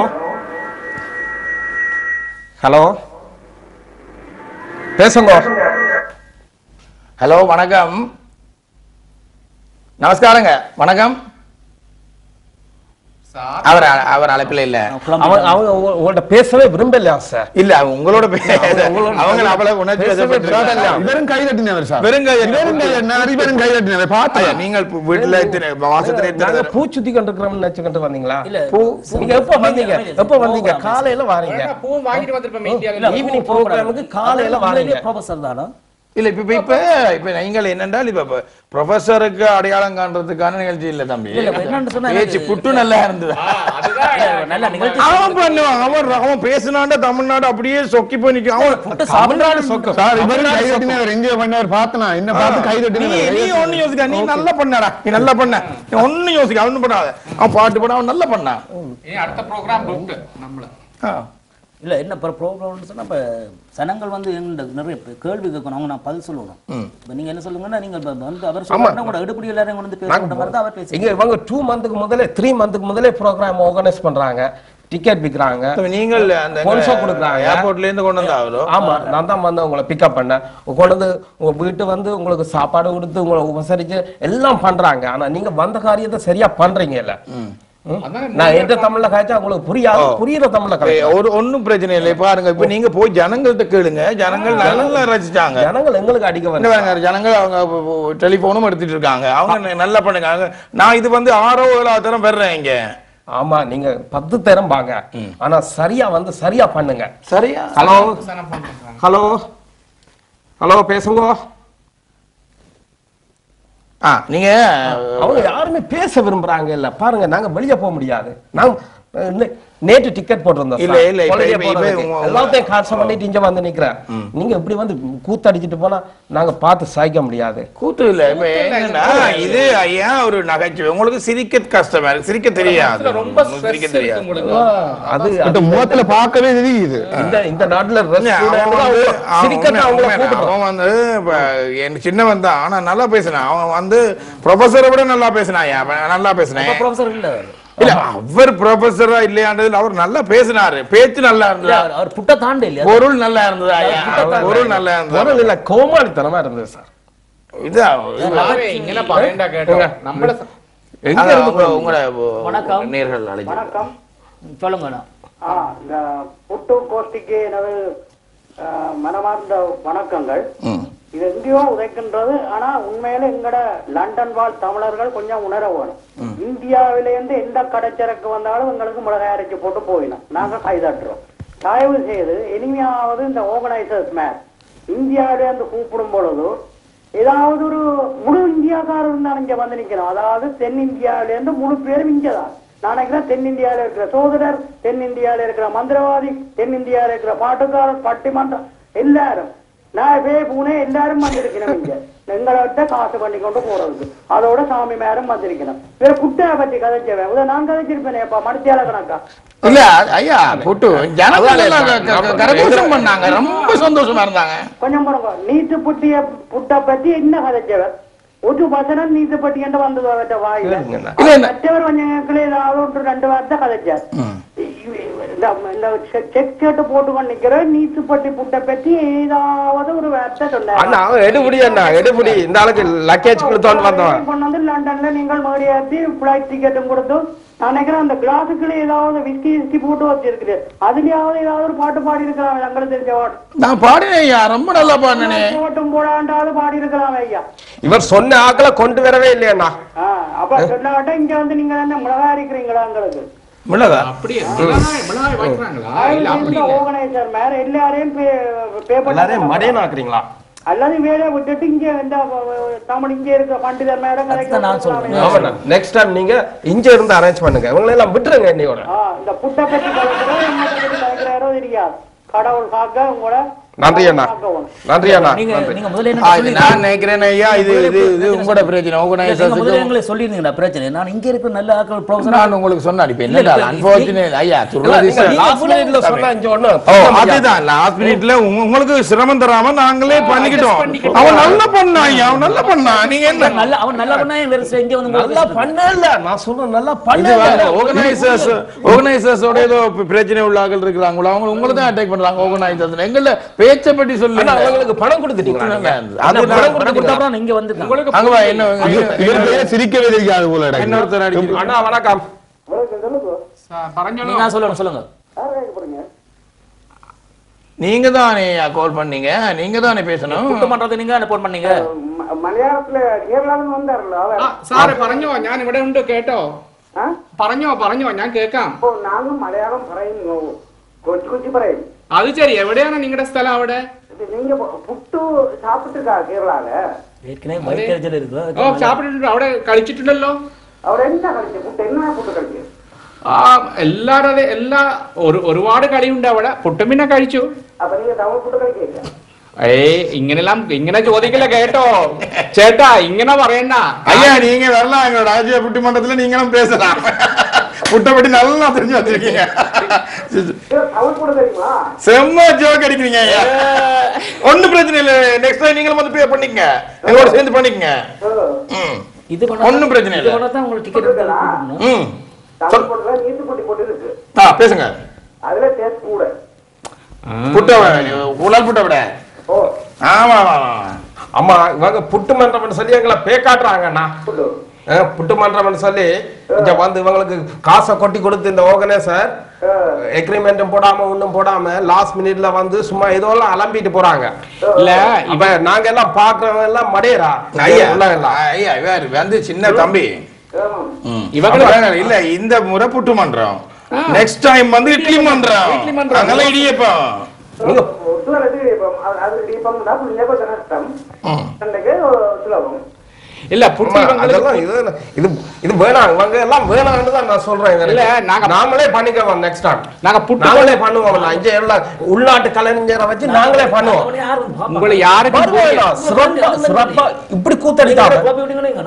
ஹலோ பேசுங்க. ஹலோ வணக்கம், நமஸ்காரங்க, வணக்கம். அவர் அழைப்பில் இல்ல, அவங்க உங்கள்ட்ட பேசவே விரும்பலையா சார்? இல்ல உங்களோட அவங்க அவ்வளவு உணர்ச்சி வெறும் கை தட்டினவர் சார். வெறும் கை தட்டினவர் பார்த்தா நீங்கள் வீட்டுல மாசத்துல பூச்சுத்தி கொண்டிருக்கிறோம்னு நினைச்சுக்கிட்டு வந்தீங்களா? நீங்க எப்ப வந்தீங்க? காலையில வாரீங்க. பூ வாங்கிட்டு வந்திருப்பேன். ஈவினிங் ப்ரோக்ராமுக்கு காலையில வாரீங்க. ப்ரொஃபசர் தானா? இல்ல இப்ப நீங்கள் என்னென்றால் இப்ப ப்ரொஃபஸருக்கு அடையாளம் காண்றதுக்கான நிகழ்ச்சி இல்ல தம்பி. பேச்சு புட்டு நல்லா இருந்தது. அவன் பேசினாண்ட தமிழ்நாடு அப்படியே சொக்கி போய் நிக்க. அவன் தமிழ்நாடு சொக்க சார். இவரும் கை தட்டினவர் என்ஜாய் பண்ணவர் பார்த்தனா என்ன பார்த்து கை தட்டினவர். நீ ஒண்ணு யோசிக்க, நீ நல்லா பண்ணடா, நீ நல்லா பண்ண, நீ ஒண்ணு யோசிக்க, அவனு பண்ணாத. அவன் பாட்டு பண்ண, அவன் நல்லா பண்ணான். அடுத்த ப்ரோக்ராம் புக் நம்மள இல்ல என்ன ப்ரோக்ராம்னு சொன்னா இப்ப சனங்கள் வந்து நிறைய கேள்வி கேட்கணும், அவங்க நான் பதில் சொல்லணும். இப்ப நீங்க என்ன சொல்லுங்கன்னா நீங்க வந்து அவர் சொல்றாங்க கூட எடுபடி எல்லாரும் கொண்டு வந்து பேசுற மாதிரி தான் அவர் பேசுறாங்க. இங்க இவங்க 2 மந்த்க்கு முதல்ல 3 மந்த்க்கு முதல்ல ப்ரோகிராம் ஆர்கனைஸ் பண்றாங்க, டிக்கெட் விக்கிறாங்க, நீங்கள் அந்த ஸ்பான்சர் கொடுக்குறாங்க, ஏர்போர்ட்ல இருந்து கொண்டு வந்தாங்களோ. ஆமா, நான் தான் வந்து உங்களை பிக்கப் பண்ணேன், கொண்டு வந்து உங்க வீட்டு வந்து உங்களுக்கு சாப்பாடு கொடுத்து உங்களை உபசரிச்சு எல்லாம் பண்றாங்க. ஆனா நீங்க வந்த காரியத்தை சரியா பண்றீங்க இல்ல. நான் எந்த தமிழ்ல காய்ச்சா உங்களுக்கு புரியாது, புரியுற தமிழ்ல ஒரு ஒன்னும் பிரச்சனை இல்லை. பாருங்க, இப்ப நீங்க போய் ஜனங்கள்ட்ட கேளுங்க, ஜனங்கள் நல்லா ரசிச்சாங்க. ஜனங்கள் எங்களுக்கு அடிக்க வந்து ஜனங்கள் அவங்க டெலிபோனும் எடுத்துட்டு இருக்காங்க, அவங்க நல்லா பண்ணுங்க. நான் இது வந்து 6 7 தரம் வர்றேன் இங்க. ஆமா, நீங்க 10 தரம் பாங்க, ஆனா சரியா வந்து சரியா பண்ணுங்க. சரியா? ஹலோ ஹலோ ஹலோ பேசுங்க. நீங்க அவங்க யாருமே பேச விரும்புறாங்க இல்ல. பாருங்க, நாங்க வெளியே போக முடியாது. நான் நேற்று டிக்கெட் போட்டிருந்தோம். இல்ல இல்ல எல்லாத்தையும் கான்சல் பண்ணிட்டு இங்க வந்து நிக்கிறேன். நீங்க இப்படி வந்து கூத்தடிச்சிட்டு போனா நாங்க பார்த்து சாய்க்க முடியாது. கூத்து இல்ல. என்னன்னா இது ஐயா ஒரு நகைச்சுவை. உங்களுக்கு சிரிக்க கஷ்டமா இருக்கு, சிரிக்க தெரியாது, ரொம்ப சிரிக்க தெரியாது. அது முகத்துல பார்க்கவே தெரியுது. இந்த நாட்டுல அவன் வந்து என் சின்னவன் தான், ஆனா நல்லா பேசினான். அவன் வந்து ப்ரொஃபஸரை விட நல்லா பேசினான். நல்லா பேசினேன். ப்ரொஃபசர் இல்ல இல்ல, அவர் ப்ரொஃபஸரா இல்லையாண்டதுல அவர் நல்லா பேசினாரு, பேச்சு நல்லா இருந்தது, அவர் புட்ட தாண்ட இல்லையா, பொருள் நல்லா இருந்தது, பொருள் நல்லா இருந்தது, பொருள் இல்ல கோமாளித்தனமா இருந்தது சார். இது இங்க பாருடா கேட்டோம் நம்மள எங்க இருந்து உங்களை வணக்கம் நேர்கள் அழைச்சு வணக்கம் சொல்லுங்க. இந்த புட்டு கோஷ்டிக்கு எனது மனமார்ந்த வணக்கங்கள். இது எங்கேயோ உதைக்கின்றது. ஆனா உண்மையில எங்கட லண்டன் வாழ் தமிழர்கள் கொஞ்சம் உணர வேணும். இந்தியாவிலேருந்து எந்த கடைச்சரக்கு வந்தாலும் எங்களுக்கு மிளகாய் அரைச்சி போட்டு போயிடும், நாங்க கைதட்டுறோம். தயவு செய்து இனிமையாவது இந்த ஆர்கனைசர்ஸ் மேன் இந்தியாவிலேருந்து கூப்பிடும் பொழுது ஏதாவது ஒரு முழு இந்தியாக்காரர் இருந்தாலும் இங்க வந்து நிக்கணும். அதாவது தென்னிந்தியாவிலேருந்து முழு பேரும் இங்கதான். நான் நினைக்கிறேன் தென்னிந்தியாவில இருக்கிற சோதரர், தென்னிந்தியாவில இருக்கிற மந்திரவாதி, தென்னிந்தியாவில இருக்கிற பாட்டுக்காரர், பட்டிமன்றம் எல்லாரும் நான் பூனே எல்லாரும் வந்திருக்கணும். இங்க எங்களை விட்ட காசு பண்ணி கொண்டு போறதுக்கு அதோட சாமி மேரும் வந்திருக்கணும். வேற குட்டையை பத்தி கதைச்சவன் உத நான் கதைச்சிருப்பேனேப்பா மடித்தியால கணக்கா. இல்ல ஐயா புட்டு கரகோஷம் பண்ணாங்க, ரொம்ப சந்தோஷமா இருந்தாங்க. கொஞ்சம் பாருங்க, நீட்டு புட்டை பத்தி என்ன கதைச்சவன் ஒரு வசனம் நீட்டு பட்டி என்று வந்தது வாயில. மற்றவர் கொஞ்சம் ஏதாவது 2 வார்த்தை கதைச்சார். செக் போட்டு பண்ணிக்கிற நீத்து பட்டி புட்டை பத்தி ஏதாவது ஒரு வார்த்தை சொன்னார். எடுபடி இந்த ஆளுக்கு லக்கேஜ் கொடுத்தோன்னு வந்தோம். கொண்டு வந்து லண்டன்ல நீங்கள் மறுபடியாத்தி பிளைட் டிக்கெட்டும் கொடுத்து நினைக்கிறேன் அந்த கிளாஸுக்குள்ள ஏதாவது விஸ்கி போட்டு வச்சிருக்குது. அதுலயாவது ஏதாவது ஒரு பாட்டு பாடி இருக்கலாம். எங்களுக்கு தெரிஞ்ச பாட்டு நான் பாடினேன் ஐயா, ரொம்ப நல்லா பாடினேன். போட்டும் போடாண்டாவது பாடி இருக்கலாம் ஐயா. இவர் சொன்ன ஆக்களை கொண்டு வரவே இல்லையா? அப்ப சொன்னாட்ட இங்க வந்து நீங்க என்ன மிளகா இருக்கிறீங்களா? எங்களுக்கு மிளகா அப்படியே மிளகாய் வைக்கிறாங்களா? இல்ல அப்படி ஆர்கனைசர் மேல எல்லாரையும் எல்லாரையும் மடையன் ஆக்குறீங்களா? அல்லது வேலை விட்டுட்டு இங்க இந்த தமிழ் இங்க இருக்க பண்டிதர் மேடம் நெக்ஸ்ட் டைம் நீங்க இங்க இருந்து அரேஞ்ச் பண்ணுங்க. இவங்களை எல்லாம் விட்டுருங்க. இன்னையோட இந்த புட்டை பத்தி கலைக்கிறாரோ தெரியாது. கடவுள் காக்க உங்களை நன்றி அண்ணா நன்றி அண்ணா நீங்க முதல்ல என்ன நான் நினைக்கிறேன் ஐயா இது இது இது உங்களோட பிரச்சனை முதல்ல சொல்லிருந்தீங்க பிரச்சனை நான் இங்க இருக்கிற நல்ல ஆட்கள் ப்ரொஃபசர் நான் உங்களுக்கு சொன்னேன் இப்ப என்ன அன்பார்ச்சுனேட் ஐயா அதுதான் லாஸ்ட் மினிட்ல உங்களுக்கு சிரமம் தராம நாங்களே பண்ணிக்கிட்டோம் அவன் நல்ல பண்ணா ஐயா அவன் நல்ல பண்ணா நீங்க என்ன நல்ல அவன் நல்ல பண்ணா வேற இங்க வந்து நல்லா பண்ணல நான் சொல்றேன் நல்லா பண்ணல ஆர்கனைசர்ஸோட ஏதோ பிரச்சனை உள்ள ஆட்கள் இருக்கிறாங்களோ அவங்க உங்களுக்கு தான் அட்டாக் பண்றாங்க ஆர்கனைசர்ஸ் எங்கள பேச்சை பற்றி சொல்லுங்க அவங்களுக்கு பணம் கொடுத்துட்டீங்களா அது பணம் கொடுத்தா இங்க வந்து உங்களுக்கு அங்க வா என்ன இவருக்கு சிரிக்கவே தெரியாது போல இன்னொருத்தர் அடிச்சு அண்ணா வணக்கம் പറഞ്ഞോളൂ நீங்க சொல்லுங்க நீங்க தானே கால் பண்ணீங்க நீங்க தானே பேசணும் குட்டமன்றது நீங்க போன் பண்ணீங்க മലയാളത്തില് കേരളത്തിൽ വന്നാറല്ലോ സാറേ പറഞ്ഞോ ഞാൻ ഇവിടെ ഉണ്ട് കേട്ടോ പറഞ്ഞോ ഞാൻ കേൾക്കാം അപ്പൊ നാങ്ങും മലയാളം പറയുന്നു കൊച്ചു കൊച്ചു പറയും അത് ശരി എവിടെയാണ് നിങ്ങളുടെ സ്ഥലം അവിടെ நீங்க புட்டு சாப்பிட்டுருக்கா கேரளால ஏற்கனவே வயிற்றுச்சல் இருக்கு ഓ സാപ്പിട്ടിട്ടുണ്ട് അവിടെ കളിച്ചിട്ടുണ്ടല്ലോ അവിടെ എന്താ കളിച്ചത് പുട്ട് എന്നാ പുട്ട് കളിച്ചത് എല്ലാരുടെ ഒരുപാട് കളിയുണ്ട് അവിടെ പുട്ടും പിന്നെ കഴിച്ചു അപ്പൊ നീங்க തമിഴ് പുട്ട് കളിക്കില്ല ഇങ്ങനെ ചോദിക്കില്ല കേട്ടോ ചേട്ടാ ഇങ്ങനെ പറയണ്ട ஐயா நீங்க வரலாம் எங்களோட ராஜ்ய பட்டிமன்றத்துல நீங்களும் பேசலாம் புட்டை பற்றி நல்லா தெரிஞ்சு வச்சிருக்கீங்க தமிழ் புட்டு தெரியுமா செம்ம ஜோக் அடிக்கிறீங்க ஐயா ஒன்னும் பிரச்சனை இல்ல நெக்ஸ்ட் டைம் நீங்களும் வந்து பே பண்ணிக்கங்க எங்களோட சேர்ந்து பண்ணிக்கங்க இது ஒன்னும் பிரச்சனை இல்ல இது பண்ணா உங்களுக்கு டிக்கெட் கொடுக்கணும் தமிழ் புட்டுல நீட்டு புட்டி போட்டு இருக்கு பேசுங்க அதுல டேஸ்ட் கூட புட்டை உலால் புட்டை விட ஓ ஆமா ஆமா அம்மா இவங்க புட்டு மன்றம்னு சொல்லி எங்களை பேக்காட்டுறாங்கண்ணா புட்டு புட்டு மன்றம்னு சொல்லி இங்க வந்து இவங்களுக்கு காசை கொட்டி கொடுத்து இந்த ஆர்கனைசர் எக்ரிமெண்ட்டும் போடாம ஒண்ணும் போடாம லாஸ்ட் மினிட்ல வந்து சும்மா ஏதோ எல்லாம் அலம்பிட்டு போறாங்க இல்ல இப்ப நாங்க எல்லாம் பாக்குறவங்க எல்லாம் மடையரா ஐயா ஐயா இவர் வந்து சின்ன தம்பி இவங்க இல்ல இந்த முறை புட்டு மன்றம் நெக்ஸ்ட் டைம் வந்து இட்லி மன்றம் அதனால இடியப்பம் நீங்க அது இடிப்பம் தான் புள்ளியப்ப கஷ்டம் அன்னைக்கு சுலபம் இல்ல புட்டு அதெல்லாம் இது இது வேணாம் இவங்க எல்லாம் வேணாம்னு தான் நான் சொல்றேன் இல்ல நாங்களே பண்ணிக்கலாம் நெக்ஸ்ட் டைம் நாங்க புட்டு நாங்களே பண்ணுவோம் இங்க எல்லாம் உள்நாட்டு கலைஞரை வச்சு நாங்களே பண்ணுவோம் உங்களை யாருக்கும் சிறப்பா இப்படி கூத்தடிக்காம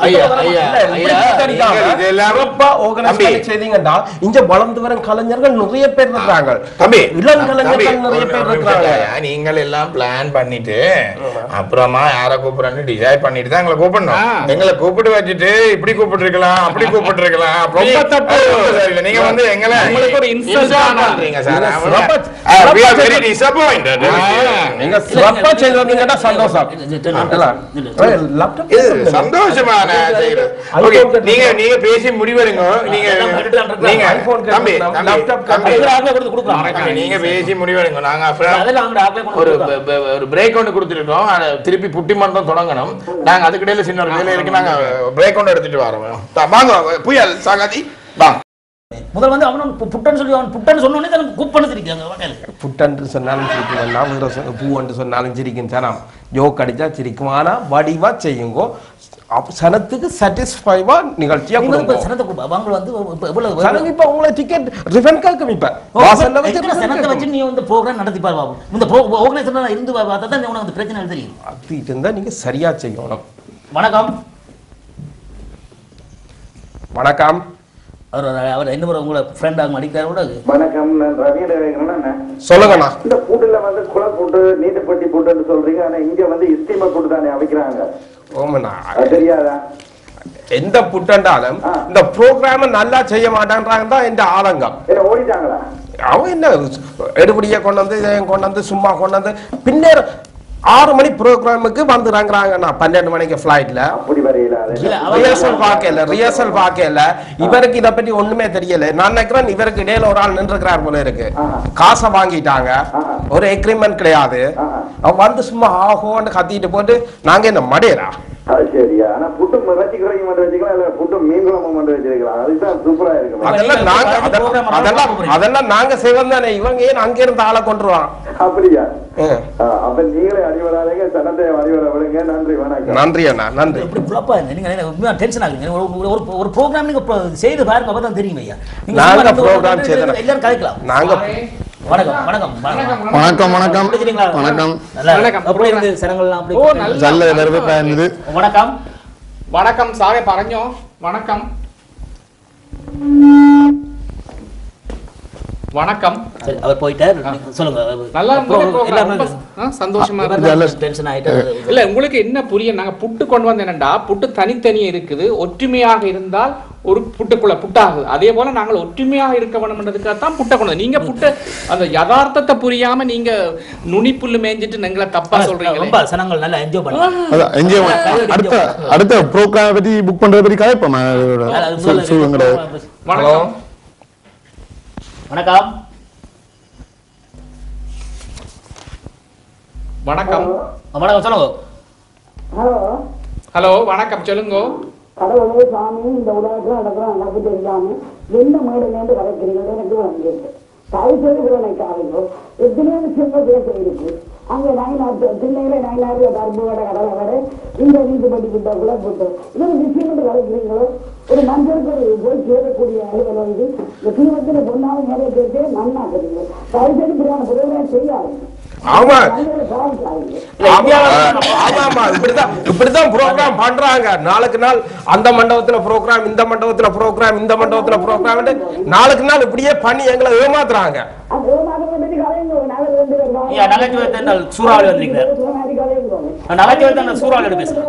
ஐயா ஐயா செய்தீங்கன்னா இங்க வளர்ந்து வரும் கலைஞர்கள் நிறைய பேர் இருக்காங்க தம்பி இளம் கலைஞர்கள் நிறைய பேர் இருக்காங்க நீங்கள் எல்லாம் பிளான் பண்ணிட்டு அப்புறமா யார கூப்பிடறன்னு டிசைட் பண்ணிட்டு தான் எங்களை கூப்பிடணும் எங்களை கூப்பிட்டு வச்சுட்டு இப்படி கூப்பிட்டு இருக்கலாம் அப்படி கூப்பிட்டு இருக்கலாம் ரொம்ப தப்பு நீங்க வந்து எங்களை உங்களுக்கு ஒரு இன்சல்ட் பண்றீங்க sir we are very disappointed நீங்க சிறப்பா செய்தீங்கன்னா சந்தோஷம் இது சந்தோஷமான செய்யுது ஓகே நீங்க பேசி முடிவெடுங்க நீங்க தம்பி நீங்க பேசி முடிவெடுங்க நாங்க ஒரு பிரேக் ஒன்று கொடுத்துருக்கோம் திருப்பி புட்டி மன்றம் தொடங்கணும் நாங்க அதுக்கிடையில சின்ன ஒரு வேலை இருக்கு நாங்க பிரேக் ஒன்று எடுத்துட்டு வரோம் வாங்க புயல் சாகாதி வாங்க முதல்ல வந்து அவன் புட்டன்னு சொல்லி அவன் புட்டன்னு சொன்னோடனே தான் கூப்பன்னு சிரிக்காங்க புட்டன்று சொன்னாலும் சிரிக்கும் நான் பூவன்று சொன்னாலும் சிரிக்கும் சனம் ஜோக் அடிச்சா சிரிக்கும் ஆனா வடிவா செய்யுங்கோ சனத்துக்கு சாட்டிஸ்ஃபைவா நிகழ்ச்சியா அவங்க வந்து எவ்வளவு இப்ப உங்களை டிக்கெட் ரிஃபண்ட் கேட்கும் இப்ப வாசல்ல வச்சு சனத்தை வச்சு நீ வந்து ப்ரோக்ராம் நடத்தி பாரு பாபு இந்த ஆர்கனைசர் இருந்து பார்த்தா தான் உனக்கு பிரச்சனை தெரியும் அத்திட்டு இருந்தா நீங்க சரியா செய்யணும் வணக்கம் வணக்கம் அவர் என்ன உங்களை ஃப்ரெண்டாக அடிக்கிறார் கூட வணக்கம் நான் ரவி சொல்லுங்கண்ணா இந்த பூட்டுல வந்து குள பூட்டு நீட்டுப்பட்டி பூட்டுன்னு சொல்றீங்க ஆனா இங்க வந்து இஸ்திம பூட்டு தானே அமைக்கிறாங்க ஓமண்ணா தெரியாதா எந்த புட்டண்டாலும் இந்த ப்ரோக்ராம் நல்லா செய்ய மாட்டான்றாங்க தான் இந்த ஆதங்கம் ஓடிட்டாங்களா அவன் என்ன எடுபடியா கொண்டு வந்து இதையும் கொண்டு வந்து சும்மா கொண்டு வந்து பின்னர் 6 மணி ப்ரோக்ராமுக்கு வந்துறாங்கறாங்க நான் 12 மணிக்கு ஃளைட்ல அப்படி வரையில ரிஹர்சல் பார்க்கல இவருக்கு இத பத்தி ஒண்ணுமே தெரியல நான் நினைக்கிறேன் இவருக்கு இடையில ஒரு ஆள் நின்றுக்கிறார் போல இருக்கு காசை வாங்கிட்டாங்க ஒரு எக்ரிமெண்ட் கிடையாது அவன் வந்து சும்மா ஆஹோன்னு கத்திட்டு போட்டு நாங்க என்ன மடையரா அது சரியா ஆனா புட்டு வச்சுக்கிறீங்க மட்டும் வச்சுக்கலாம் இல்ல புட்டு மீன் குழம்பு மட்டும் வச்சிருக்கலாம் அதுதான் சூப்பரா இருக்கு அதெல்லாம் நாங்க செய்வோம் தானே இவங்க ஏன் அங்க இருந்து ஆளை கொண்டுருவான் அப்படியா அப்ப நீங்களே அடிவராதீங்க சனத்தை அடிவர விடுங்க நன்றி வணக்கம் நன்றி அண்ணா நன்றி இப்படி குழப்பா நீங்க டென்ஷன் ஆகுங்க ஒரு ப்ரோக்ராம் நீங்க செய்து பாருங்க அப்பதான் தெரியும் ஐயா நாங்க ப்ரோக்ராம் செய்தோம் எல்லாரும் கலைக்கலாம் நாங்க வணக்கம் வணக்கம் வணக்கம் வணக்கம் வணக்கம். வணக்கம். எப்படி இருந்து சனங்கள்லாம் அப்படி ஓ நல்ல நல்ல எல்லாரும் பயந்தது. வணக்கம் வணக்கம் சாரே പറഞ്ഞോ வணக்கம் வணக்கம். சரி அவர் போயிட்டார் சொல்லுங்க நல்லா இருந்தது. சந்தோஷமா இருந்தது. டென்ஷன் ஆயிட்டு இல்ல உங்களுக்கு என்ன புரிய நாங்க புட்டு கொண்டு வந்து என்னண்டா புட்டு தனித்தனியே இருக்குது. ஒற்றுமையாக இருந்தால் ஒரு புட்டுக்குள்ள புட்டாகுது. அதே போல நாங்கள் ஒற்றுமையாக இருக்க வேணும்ன்றதுக்காக தான் புட்டை கொண்டு நீங்க புட்டு அந்த யதார்த்தத்தை புரியாம நீங்க நுனிப்புல்லு மேய்ஞ்சிட்டு நீங்கள தப்பா சொல்றீங்க. ரொம்ப சனங்கள் நல்லா என்ஜாய் பண்ணுங்க. அதான் என்ஜாய் அடுத்த ப்ரோக்ராம் பத்தி புக் பண்றத பத்தி கதைப்போமா? சொல்லுங்க. வணக்கம் வணக்கம் வணக்கம் வணக்கம் சொல்லுங்க. ஹலோ வணக்கம் சொல்லுங்க. கடவுளே சாமி இந்த உலகத்துல நடக்கிறோம் எனக்கு தெரியாம என்ன மேடையிலேருந்து கலைக்கிறீங்களோ எனக்கு வந்திருக்கு. தாய்ச்சேரி விவனைக்காரையோ எத்தனையோ விஷயங்கள் பேச இருக்கு. அங்கே திண்ணையில 9,000 கரும்பு கடை கடலை கடை இந்த நீதிபதி கிட்ட கூட போட்டு இன்னொரு விஷயம் கலைக்கிறீங்களோ ஒரு மஞ்சளுக்கு ஒரு போய் சேரக்கூடிய அலுவலம் வந்து இந்த தீவத்தில் பொண்ணாலும் நிறைய பேருக்கு நன்னாக்குறீங்க. தாய்ச்சேரி பிரியாணி பொருளாக செய்யாது. ஆமா இப்படிதான் ப்ரோக்ராம் பண்றாங்க. நாளுக்கு நாள் அந்த மண்டபத்துல ப்ரோக்ராம், இந்த மண்டபத்துல ப்ரோக்ராம், இந்த மண்டபத்துல ப்ரோக்ராம், நாளுக்கு நாள் இப்படியே பண்ணி எங்களை ஏமாத்துறாங்க. சூறாவளி வந்திருக்கிறார்.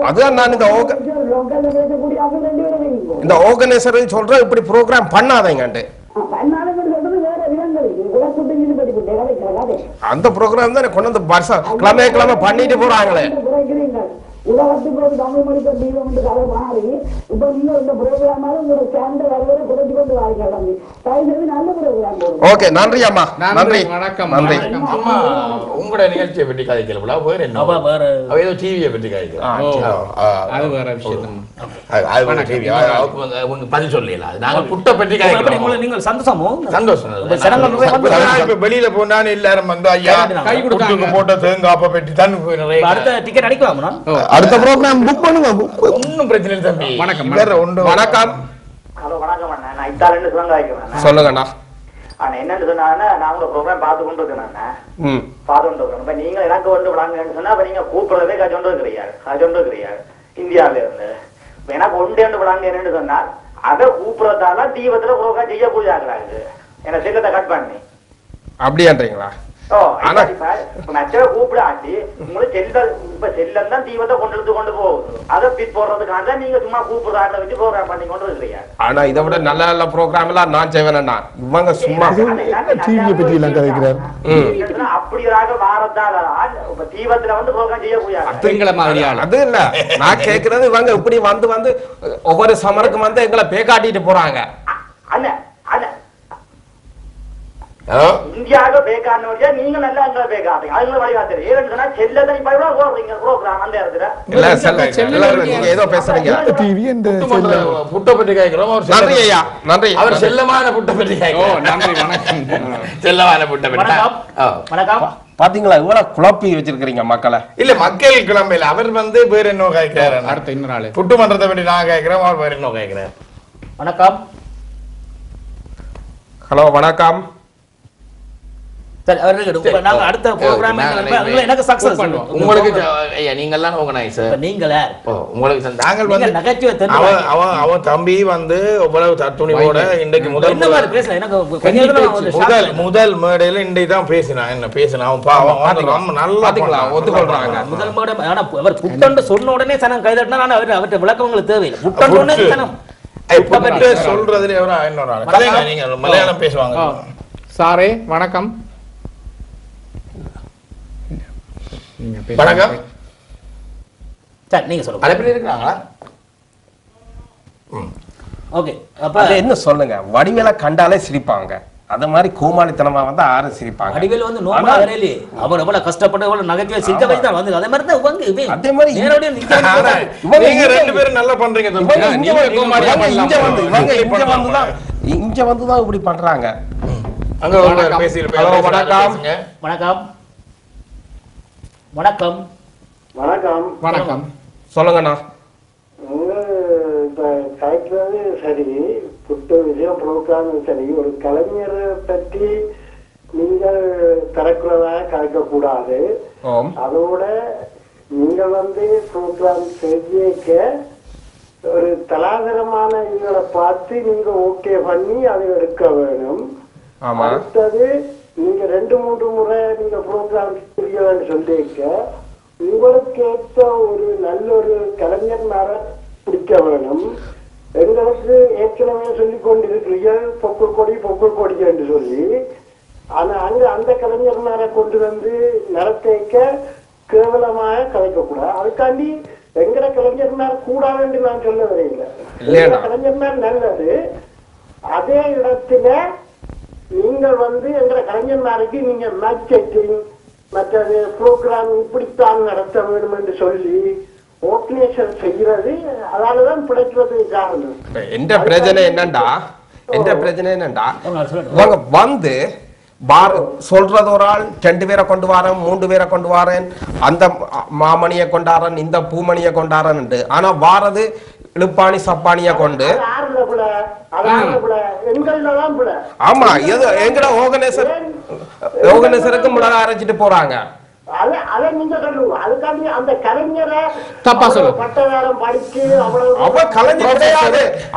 அதுதான் நான் இந்த ஆர்கனைசர் சொல்றேன் இப்படி ப்ரோக்ராம் பண்ணாதீங்கன்ட்டு. அந்த ப்ரோக்ராம் தான் கொண்டு வந்து வருஷம் கிழமை பண்ணிட்டு போறாங்களே. உலகத்துக்கு ஒரு தமிழ் மொழிக்கு தீபம் என்று கதை மாறி இப்ப நீங்க இந்த ப்ரோக்ராமால உங்களோட சேர்ந்த வரவரை குறைச்சு கொண்டு வாங்க. நல்ல ப்ரோக்ராம். ஓகே நன்றி அம்மா. நன்றி வணக்கம். நன்றி. அம்மா உங்களோட நிகழ்ச்சியை பற்றி கதைக்கல வேற என்ன ஏதோ டிவியை பற்றி கதைக்கலாம். அது வேற விஷயம். பதில் சொல்லல. நாங்க புட்டை பற்றி கதைக்கிறோம். நீங்கள் சந்தோஷமோ சந்தோஷம். வெளியில போனான்னு எல்லாரும் வந்து ஐயா கை கொடுக்காங்க போட்ட தேங்காப்ப பெட்டி தான் அடுத்த டிக்கெட் அடிக்கலாமா? அடுத்த ப்ரோக்ராம் புக் பண்ணுங்க. ஒன்னும் பிரச்சனை இல்லை தம்பி. வணக்கம். வணக்கம். ஹலோ வணக்கம் அண்ணா. நான் இத்தாலின்னு சிவங்காய்க்கிறேன். சொல்லுங்கண்ணா. ஆனா என்னன்னு சொன்னா நான் உங்க ப்ரோக்ராம் பார்த்து கொண்டு இருக்கேன். பார்த்து கொண்டு இருக்கேன். இப்ப நீங்க எனக்கு கொண்டு விடாங்கன்னு சொன்னா இப்ப நீங்க கூப்பிடுறதே கஜொண்டு இருக்கிறீங்க இந்தியாவில இருந்து. எனக்கு ஒன்று விடாங்க என்னன்னு சொன்னா அதை கூப்பிடுறதால தீபத்துல ப்ரோக்ராம் செய்யக்கூடிய ஆகுறாங்க. என்ன செல்லத்தை கட் பண்ணி அப்படியான்றீங்களா? கூப்பிடாட்டி உங்களுக்கு இப்ப செல்லம் தான் தீபத்தை கொண்டு போகுது. அதை பிட் போடுறதுக்காக நீங்க சும்மா கூப்பிடுறாங்க வச்சு ப்ரோக்ராம் பண்ணி கொண்டு இருக்கிறீங்க. ஆனா இதை விட நல்ல நல்ல ப்ரோக்ராம் எல்லாம் நான் செய்வேன்னா இவங்க சும்மா டிவியை பத்தி எல்லாம் கதைக்கிறார். அப்படியாக வாரத்தால இப்ப தீபத்துல வந்து ப்ரோக்ராம் செய்யக்கூடிய அது இல்ல. நான் கேட்கறது இவங்க இப்படி வந்து ஒவ்வொரு சமருக்கும் வந்து எங்களை பேக்காட்டிட்டு போறாங்க. இந்தியாவுக்கு பேக்கான நீங்க நல்லா எங்களை பேக்காட்டீங்க. அதுங்களை வழிகாட்டு ஏன்னு சொன்னா செல்லத்தை இப்ப எவ்வளவு போடுறீங்க ப்ரோக்ராம் அந்த இடத்துல நீங்க ஏதோ பேசுறீங்க. டிவி இந்த புட்டை பற்றி கேட்கிறோம். நன்றி ஐயா. நன்றி. அவர் செல்லமான புட்டை பற்றி கேட்கிறோம். நன்றி வணக்கம். செல்லமான புட்டை பற்றி. வணக்கம். பாத்தீங்களா இவ்வளவு குழப்பி வச்சிருக்கீங்க மக்களை. இல்ல மக்கள் கிளம்பல. அவர் வந்து வேற என்ன கேட்கிறாரு. அடுத்த இன்னொரு ஆளு புட்டு மன்றத்தை பற்றி நான் கேட்கிறேன். அவர் வேற என்ன கேட்கிறார். வணக்கம். ஹலோ வணக்கம். சரி நாங்க அடுத்த ப்ரோகிராம் எனக்கு சக்சஸ் பண்ணுவோம். உங்களுக்கு ஐயா நீங்க எல்லாம் ஆர்கனைசர். நீங்களே உங்களுக்கு நாங்கள் வந்து நகைச்சுவை அவன் தம்பி வந்து அவ்வளவு துணிவோட இன்றைக்கு முதல் மேடையில இன்றைக்கு தான் பேசினான். என்ன பேசினா அவன் பாவம் நல்லா ஒத்துக்கொள்றாங்க. முதல் மேடை ஆனா அவர் புட்டன்னு சொன்ன உடனே சனம் கைதட்டினா அவர்கிட்ட விளக்கங்களுக்கு தேவையில்லை. புட்டன்னு சனம் சொல்றதுல இன்னொரு ஆள் நீங்க மலையாளம் பேசுவாங்க. சாரே வணக்கம். வணக்கம். சரி நீங்க சொல்லுங்க. பல பேர் இருக்காங்களா? ஓகே அப்ப என்ன சொல்லுங்க. வடிவேல கண்டாலே சிரிப்பாங்க. அத மாதிரி கோமாளித்தனமா வந்து ஆறு சிரிப்பாங்க. வடிவேல வந்து நோமா வரேலே அவர் எவ்வளவு கஷ்டப்பட்டு எவ்வளவு நகைச்சுவை சிரிக்க வச்சு தான் வந்து அதே மாதிரி தான் இவங்க அதே மாதிரி நேரடியா நீங்க ரெண்டு பேரும் நல்லா பண்றீங்க தம்பி. நீங்க கோமாளியா இங்க வந்து தான் இப்படி பண்றாங்க. அங்க பேசி வணக்கம். வணக்கம். வணக்கம். வணக்கம். வணக்கம். சொல்லுங்கண்ணா. இப்ப கலைக்கிறது சரி, புட்டு விஷயம் ப்ரோக்ராம் சரி, ஒரு கலைஞரை பற்றி நீங்கள் திறக்கிறதா கலைக்கக்கூடாது. அதோட நீங்கள் ப்ரோக்ராம் செய்தியேக்க ஒரு தலாதரமான இதுகளை பார்த்து நீங்க ஓகே பண்ணி அதை எடுக்க வேணும். அடுத்தது நீங்க 2-3 முறை நீங்க ப்ரோக்ராம் செய்யலன்னு சொல்லிக்க உங்களுக்கு ஏற்ற ஒரு நல்ல ஒரு கலைஞர்னால பிடிக்க வேணும். எங்களுக்கு ஏற்கனவே சொல்லிக் கொண்டிருக்கிறீர்கள் பொக்குள் கொடி என்று சொல்லி. ஆனா அந்த கலைஞர்னால கொண்டு நடத்தைக்க கேவலமாக கலைக்கக்கூடாது. அதுக்காண்டி எங்கட கலைஞர்னார் கூடாது நான் சொல்ல வரையில. கலைஞர்னார் நல்லது. அதே இடத்துல நீங்கள் எங்கட கலைஞர்னாருக்கு நீங்க மார்க்கெட்டிங் மற்றது ப்ரோக்ராம் இப்படித்தான் நடத்த வேண்டும் என்று சொல்லி ஓர்கனைசேஷன் செய்யறது அதாலதான் பிழைக்கிறது காரணம். எந்த பிரச்சனை என்னண்டா இவங்க சொல்றது ஒரு ஆள் 2 பேரை கொண்டு வரேன் 3 பேரை கொண்டு வரேன் அந்த மாமணியை கொண்டாடுறேன் இந்த பூமணியை கொண்டாடுறேன். ஆனா வாரது இழுப்பாணி சப்பானிய கொண்டு ஆமா எங்கட ஓகனேசருக்கு மிளகா அரைச்சிட்டு போறாங்க.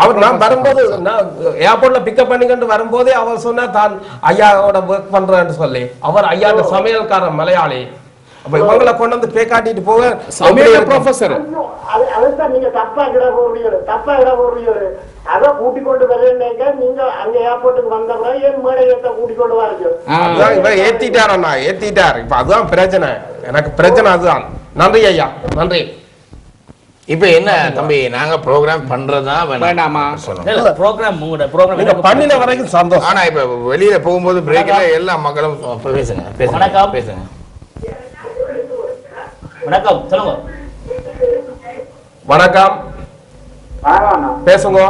அவர் நான் வரும்போது ஏர்போர்ட்ல பிக்கப் பண்ணிக்கிட்டு வரும்போதே அவர் சொன்ன தான் ஐயாவோட ஒர்க் பண்றேன்னு சொல்லி. அவர் ஐயா சமையல்காரன் மலையாளி. அப்ப இவங்களை கொண்டு வந்து பே காட்டிட்டு போக ப்ரொஃபசர் அதுதான் நீங்க தப்பா கிட போறீங்க. அதை கூட்டிக் கொண்டு வரேன்னாக்க நீங்க அங்க ஏர்போர்ட்டுக்கு வந்தவங்க ஏன் மேடையத்தை கூட்டிக் கொண்டு வாங்க. ஏத்திட்டாரு. இப்ப அதுதான் பிரச்சனை. எனக்கு பிரச்சனை அதுதான். நன்றி ஐயா, நன்றி. இப்ப என்ன தம்பி நாங்க ப்ரோக்ராம் பண்றதா வேண்டாமா ப்ரோக்ராம் நீங்க பண்ணின வரைக்கும் சந்தோஷம். ஆனா இப்ப வெளியில போகும்போது பிரேக்ல எல்லா மக்களும் பேசுங்க. வணக்கம் சொல்லுங்க. வணக்கம் பேசுங்க.